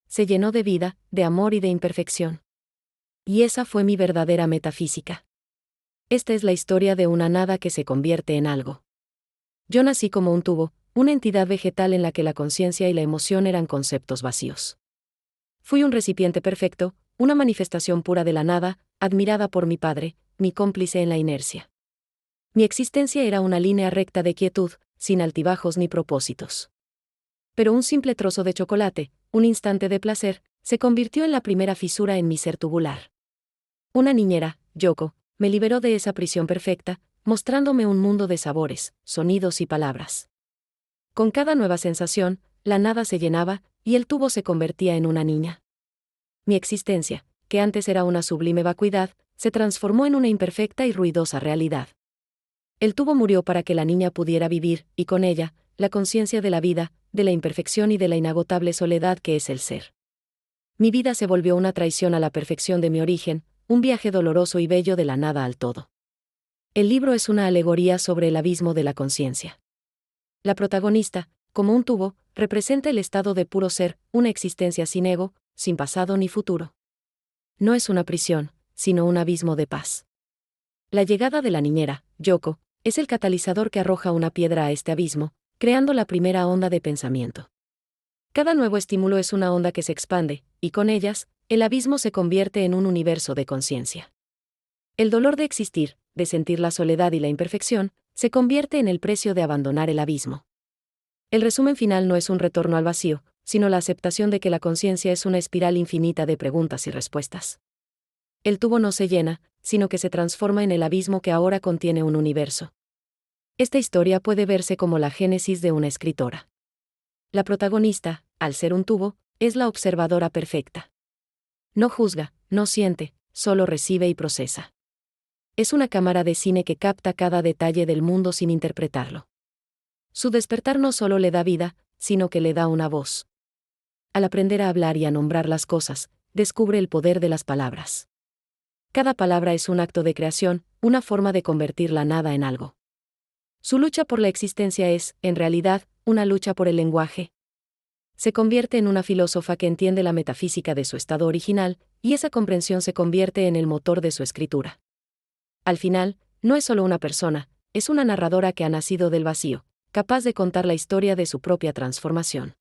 Se llenó de vida, de amor y de imperfección. Y esa fue mi verdadera metafísica. Esta es la historia de una nada que se convierte en algo. Yo nací como un tubo, una entidad vegetal en la que la conciencia y la emoción eran conceptos vacíos. Fui un recipiente perfecto, una manifestación pura de la nada, admirada por mi padre, mi cómplice en la inercia. Mi existencia era una línea recta de quietud, sin altibajos ni propósitos. Pero un simple trozo de chocolate, un instante de placer, se convirtió en la primera fisura en mi ser tubular. Una niñera, Yoko, me liberó de esa prisión perfecta, mostrándome un mundo de sabores, sonidos y palabras. Con cada nueva sensación, la nada se llenaba, y el tubo se convertía en una niña. Mi existencia, que antes era una sublime vacuidad, se transformó en una imperfecta y ruidosa realidad. El tubo murió para que la niña pudiera vivir, y con ella, la conciencia de la vida, de la imperfección y de la inagotable soledad que es el ser. Mi vida se volvió una traición a la perfección de mi origen, un viaje doloroso y bello de la nada al todo. El libro es una alegoría sobre el abismo de la conciencia. La protagonista, como un tubo, representa el estado de puro ser, una existencia sin ego, sin pasado ni futuro. No es una prisión, sino un abismo de paz. La llegada de la niñera, Yoko, es el catalizador que arroja una piedra a este abismo, creando la primera onda de pensamiento. Cada nuevo estímulo es una onda que se expande, y con ellas, el abismo se convierte en un universo de conciencia. El dolor de existir, de sentir la soledad y la imperfección, se convierte en el precio de abandonar el abismo. El resumen final no es un retorno al vacío, sino la aceptación de que la conciencia es una espiral infinita de preguntas y respuestas. El tubo no se llena, sino que se transforma en el abismo que ahora contiene un universo. Esta historia puede verse como la génesis de una escritora. La protagonista, al ser un tubo, es la observadora perfecta. No juzga, no siente, solo recibe y procesa. Es una cámara de cine que capta cada detalle del mundo sin interpretarlo. Su despertar no solo le da vida, sino que le da una voz. Al aprender a hablar y a nombrar las cosas, descubre el poder de las palabras. Cada palabra es un acto de creación, una forma de convertir la nada en algo. Su lucha por la existencia es, en realidad, una lucha por el lenguaje. Se convierte en una filósofa que entiende la metafísica de su estado original, y esa comprensión se convierte en el motor de su escritura. Al final, no es solo una persona, es una narradora que ha nacido del vacío, capaz de contar la historia de su propia transformación.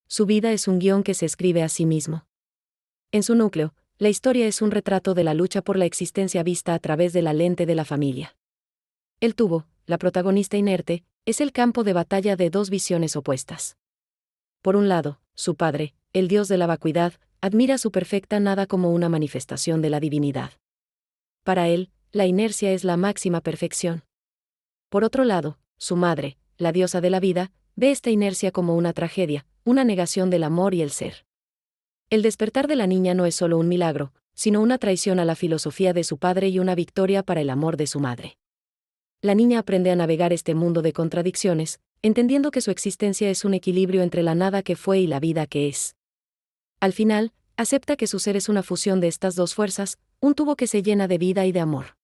Su vida es un guión que se escribe a sí mismo. En su núcleo, la historia es un retrato de la lucha por la existencia vista a través de la lente de la familia. El tubo, la protagonista inerte, es el campo de batalla de dos visiones opuestas. Por un lado, su padre, el dios de la vacuidad, admira su perfecta nada como una manifestación de la divinidad. Para él, la inercia es la máxima perfección. Por otro lado, su madre, la diosa de la vida, ve esta inercia como una tragedia, una negación del amor y el ser. El despertar de la niña no es solo un milagro, sino una traición a la filosofía de su padre y una victoria para el amor de su madre. La niña aprende a navegar este mundo de contradicciones, entendiendo que su existencia es un equilibrio entre la nada que fue y la vida que es. Al final, acepta que su ser es una fusión de estas dos fuerzas, un tubo que se llena de vida y de amor.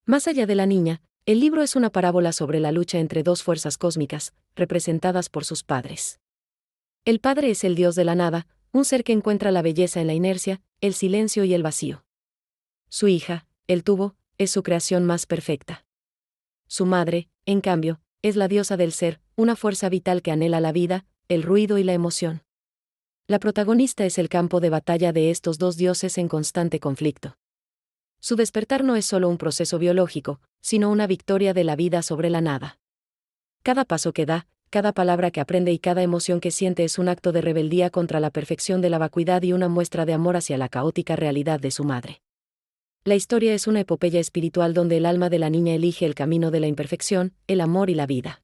Más allá de la niña, el libro es una parábola sobre la lucha entre dos fuerzas cósmicas, representadas por sus padres. El padre es el dios de la nada, un ser que encuentra la belleza en la inercia, el silencio y el vacío. Su hija, el tubo, es su creación más perfecta. Su madre, en cambio, es la diosa del ser, una fuerza vital que anhela la vida, el ruido y la emoción. La protagonista es el campo de batalla de estos dos dioses en constante conflicto. Su despertar no es solo un proceso biológico, sino una victoria de la vida sobre la nada. Cada paso que da, cada palabra que aprende y cada emoción que siente es un acto de rebeldía contra la perfección de la vacuidad y una muestra de amor hacia la caótica realidad de su madre. La historia es una epopeya espiritual donde el alma de la niña elige el camino de la imperfección, el amor y la vida.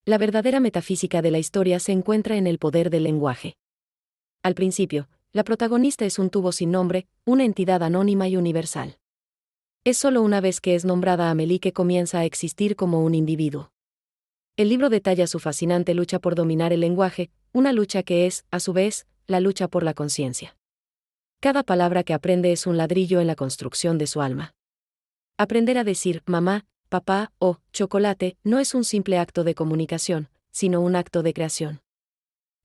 La verdadera metafísica de la historia se encuentra en el poder del lenguaje. Al principio, la protagonista es un tubo sin nombre, una entidad anónima y universal. Es solo una vez que es nombrada Amélie que comienza a existir como un individuo. El libro detalla su fascinante lucha por dominar el lenguaje, una lucha que es, a su vez, la lucha por la conciencia. Cada palabra que aprende es un ladrillo en la construcción de su alma. Aprender a decir mamá, papá o chocolate no es un simple acto de comunicación, sino un acto de creación.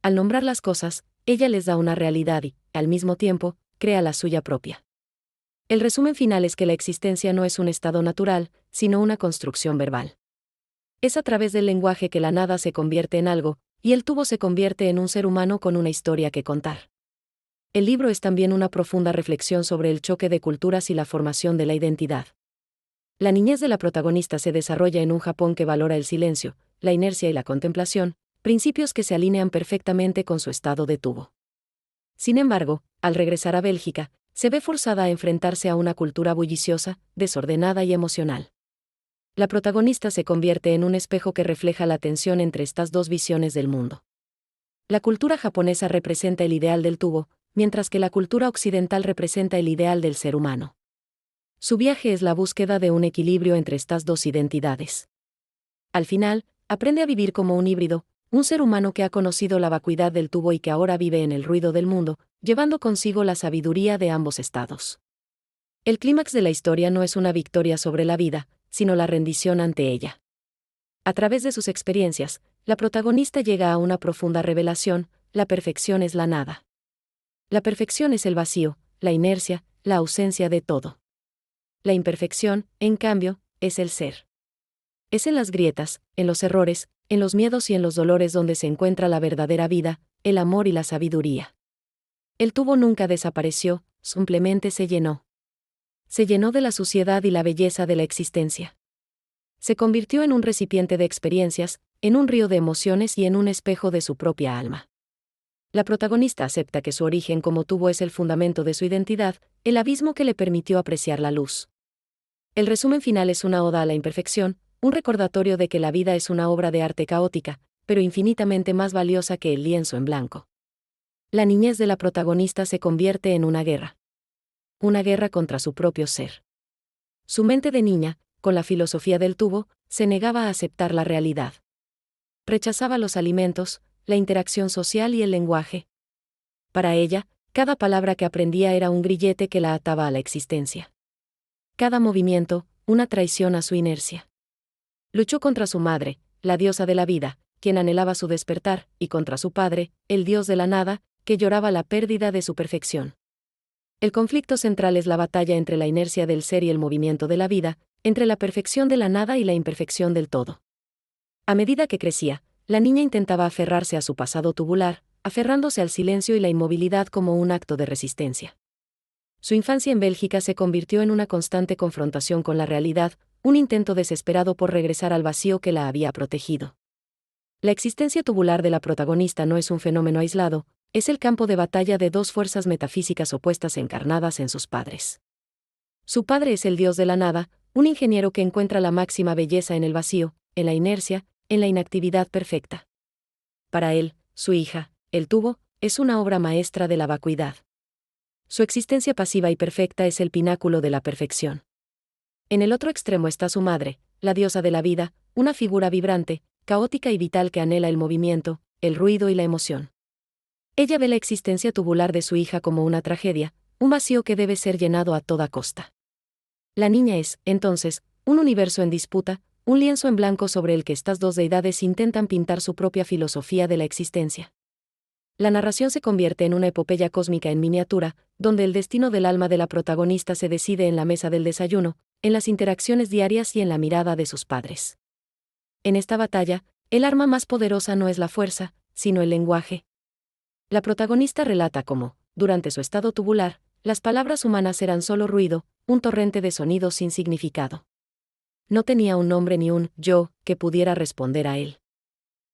Al nombrar las cosas, ella les da una realidad y, al mismo tiempo, crea la suya propia. El resumen final es que la existencia no es un estado natural, sino una construcción verbal. Es a través del lenguaje que la nada se convierte en algo, y el tubo se convierte en un ser humano con una historia que contar. El libro es también una profunda reflexión sobre el choque de culturas y la formación de la identidad. La niñez de la protagonista se desarrolla en un Japón que valora el silencio, la inercia y la contemplación, principios que se alinean perfectamente con su estado de tubo. Sin embargo, al regresar a Bélgica, se ve forzada a enfrentarse a una cultura bulliciosa, desordenada y emocional. La protagonista se convierte en un espejo que refleja la tensión entre estas dos visiones del mundo. La cultura japonesa representa el ideal del tubo, mientras que la cultura occidental representa el ideal del ser humano. Su viaje es la búsqueda de un equilibrio entre estas dos identidades. Al final, aprende a vivir como un híbrido, un ser humano que ha conocido la vacuidad del tubo y que ahora vive en el ruido del mundo, llevando consigo la sabiduría de ambos estados. El clímax de la historia no es una victoria sobre la vida, sino la rendición ante ella. A través de sus experiencias, la protagonista llega a una profunda revelación: la perfección es la nada. La perfección es el vacío, la inercia, la ausencia de todo. La imperfección, en cambio, es el ser. Es en las grietas, en los errores, en los miedos y en los dolores donde se encuentra la verdadera vida, el amor y la sabiduría. El tubo nunca desapareció, simplemente se llenó. Se llenó de la suciedad y la belleza de la existencia. Se convirtió en un recipiente de experiencias, en un río de emociones y en un espejo de su propia alma. La protagonista acepta que su origen como tubo es el fundamento de su identidad, el abismo que le permitió apreciar la luz. El resumen final es una oda a la imperfección, un recordatorio de que la vida es una obra de arte caótica, pero infinitamente más valiosa que el lienzo en blanco. La niñez de la protagonista se convierte en una guerra. Una guerra contra su propio ser. Su mente de niña, con la filosofía del tubo, se negaba a aceptar la realidad. Rechazaba los alimentos, la interacción social y el lenguaje. Para ella, cada palabra que aprendía era un grillete que la ataba a la existencia. Cada movimiento, una traición a su inercia. Luchó contra su madre, la diosa de la vida, quien anhelaba su despertar, y contra su padre, el dios de la nada, que lloraba la pérdida de su perfección. El conflicto central es la batalla entre la inercia del ser y el movimiento de la vida, entre la perfección de la nada y la imperfección del todo. A medida que crecía, la niña intentaba aferrarse a su pasado tubular, aferrándose al silencio y la inmovilidad como un acto de resistencia. Su infancia en Bélgica se convirtió en una constante confrontación con la realidad, un intento desesperado por regresar al vacío que la había protegido. La existencia tubular de la protagonista no es un fenómeno aislado, es el campo de batalla de dos fuerzas metafísicas opuestas encarnadas en sus padres. Su padre es el dios de la nada, un ingeniero que encuentra la máxima belleza en el vacío, en la inercia, en la inactividad perfecta. Para él, su hija, el tubo, es una obra maestra de la vacuidad. Su existencia pasiva y perfecta es el pináculo de la perfección. En el otro extremo está su madre, la diosa de la vida, una figura vibrante, caótica y vital que anhela el movimiento, el ruido y la emoción. Ella ve la existencia tubular de su hija como una tragedia, un vacío que debe ser llenado a toda costa. La niña es, entonces, un universo en disputa, un lienzo en blanco sobre el que estas dos deidades intentan pintar su propia filosofía de la existencia. La narración se convierte en una epopeya cósmica en miniatura, donde el destino del alma de la protagonista se decide en la mesa del desayuno, en las interacciones diarias y en la mirada de sus padres. En esta batalla, el arma más poderosa no es la fuerza, sino el lenguaje. La protagonista relata cómo, durante su estado tubular, las palabras humanas eran solo ruido, un torrente de sonidos sin significado. No tenía un nombre ni un yo que pudiera responder a él.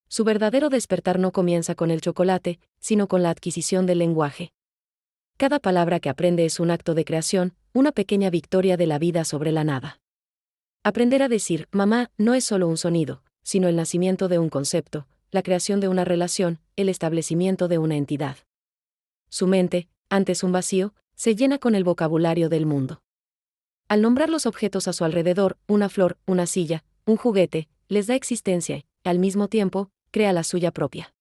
Su verdadero despertar no comienza con el chocolate, sino con la adquisición del lenguaje. Cada palabra que aprende es un acto de creación, una pequeña victoria de la vida sobre la nada. Aprender a decir mamá no es solo un sonido, sino el nacimiento de un concepto, la creación de una relación, el establecimiento de una entidad. Su mente, antes un vacío, se llena con el vocabulario del mundo. Al nombrar los objetos a su alrededor, una flor, una silla, un juguete, les da existencia y, al mismo tiempo, crea la suya propia.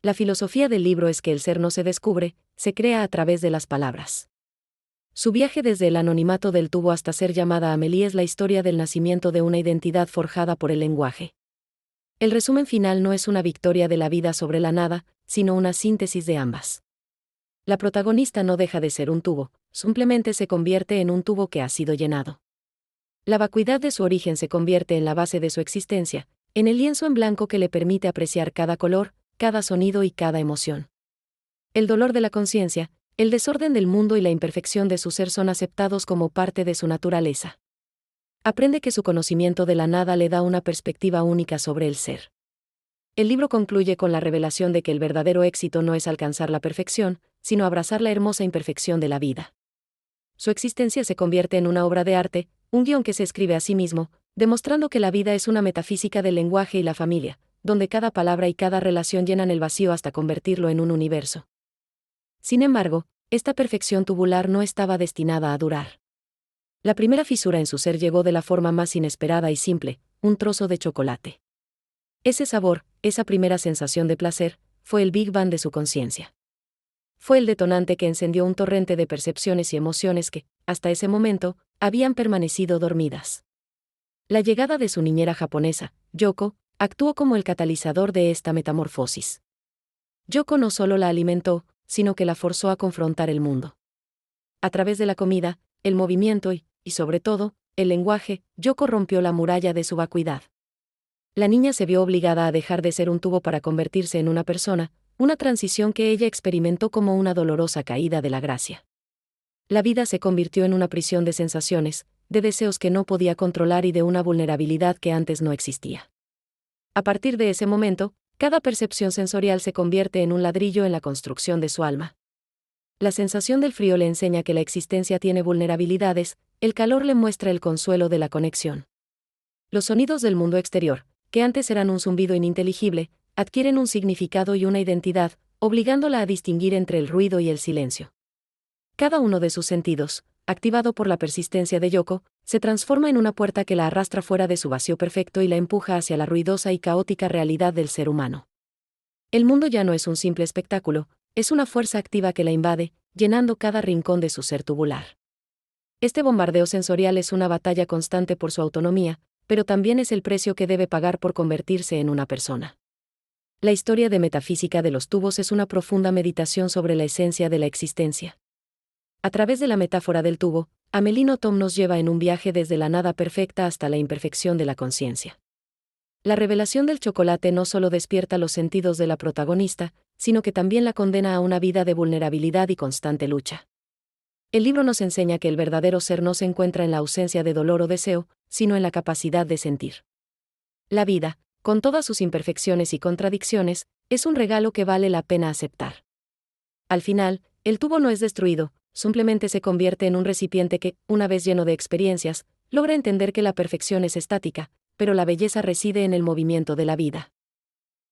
La filosofía del libro es que el ser no se descubre, se crea a través de las palabras. Su viaje desde el anonimato del tubo hasta ser llamada Amélie es la historia del nacimiento de una identidad forjada por el lenguaje. El resumen final no es una victoria de la vida sobre la nada, sino una síntesis de ambas. La protagonista no deja de ser un tubo, simplemente se convierte en un tubo que ha sido llenado. La vacuidad de su origen se convierte en la base de su existencia, en el lienzo en blanco que le permite apreciar cada color, cada sonido y cada emoción. El dolor de la conciencia, el desorden del mundo y la imperfección de su ser son aceptados como parte de su naturaleza. Aprende que su conocimiento de la nada le da una perspectiva única sobre el ser. El libro concluye con la revelación de que el verdadero éxito no es alcanzar la perfección, sino abrazar la hermosa imperfección de la vida. Su existencia se convierte en una obra de arte, un guión que se escribe a sí mismo, demostrando que la vida es una metafísica del lenguaje y la familia, donde cada palabra y cada relación llenan el vacío hasta convertirlo en un universo. Sin embargo, esta perfección tubular no estaba destinada a durar. La primera fisura en su ser llegó de la forma más inesperada y simple, un trozo de chocolate. Ese sabor, esa primera sensación de placer, fue el Big Bang de su conciencia. Fue el detonante que encendió un torrente de percepciones y emociones que, hasta ese momento, habían permanecido dormidas. La llegada de su niñera japonesa, Yoko, actuó como el catalizador de esta metamorfosis. Yoko no solo la alimentó, sino que la forzó a confrontar el mundo. A través de la comida, el movimiento y sobre todo, el lenguaje, Yoko rompió la muralla de su vacuidad. La niña se vio obligada a dejar de ser un tubo para convertirse en una persona, una transición que ella experimentó como una dolorosa caída de la gracia. La vida se convirtió en una prisión de sensaciones, de deseos que no podía controlar y de una vulnerabilidad que antes no existía. A partir de ese momento, cada percepción sensorial se convierte en un ladrillo en la construcción de su alma. La sensación del frío le enseña que la existencia tiene vulnerabilidades, el calor le muestra el consuelo de la conexión. Los sonidos del mundo exterior, que antes eran un zumbido ininteligible, adquieren un significado y una identidad, obligándola a distinguir entre el ruido y el silencio. Cada uno de sus sentidos, activado por la persistencia de Yoko, se transforma en una puerta que la arrastra fuera de su vacío perfecto y la empuja hacia la ruidosa y caótica realidad del ser humano. El mundo ya no es un simple espectáculo, es una fuerza activa que la invade, llenando cada rincón de su ser tubular. Este bombardeo sensorial es una batalla constante por su autonomía, pero también es el precio que debe pagar por convertirse en una persona. La historia de Metafísica de los tubos es una profunda meditación sobre la esencia de la existencia. A través de la metáfora del tubo, Amelino Tom nos lleva en un viaje desde la nada perfecta hasta la imperfección de la conciencia. La revelación del chocolate no solo despierta los sentidos de la protagonista, sino que también la condena a una vida de vulnerabilidad y constante lucha. El libro nos enseña que el verdadero ser no se encuentra en la ausencia de dolor o deseo, sino en la capacidad de sentir. La vida, con todas sus imperfecciones y contradicciones, es un regalo que vale la pena aceptar. Al final, el tubo no es destruido, simplemente se convierte en un recipiente que, una vez lleno de experiencias, logra entender que la perfección es estática, pero la belleza reside en el movimiento de la vida.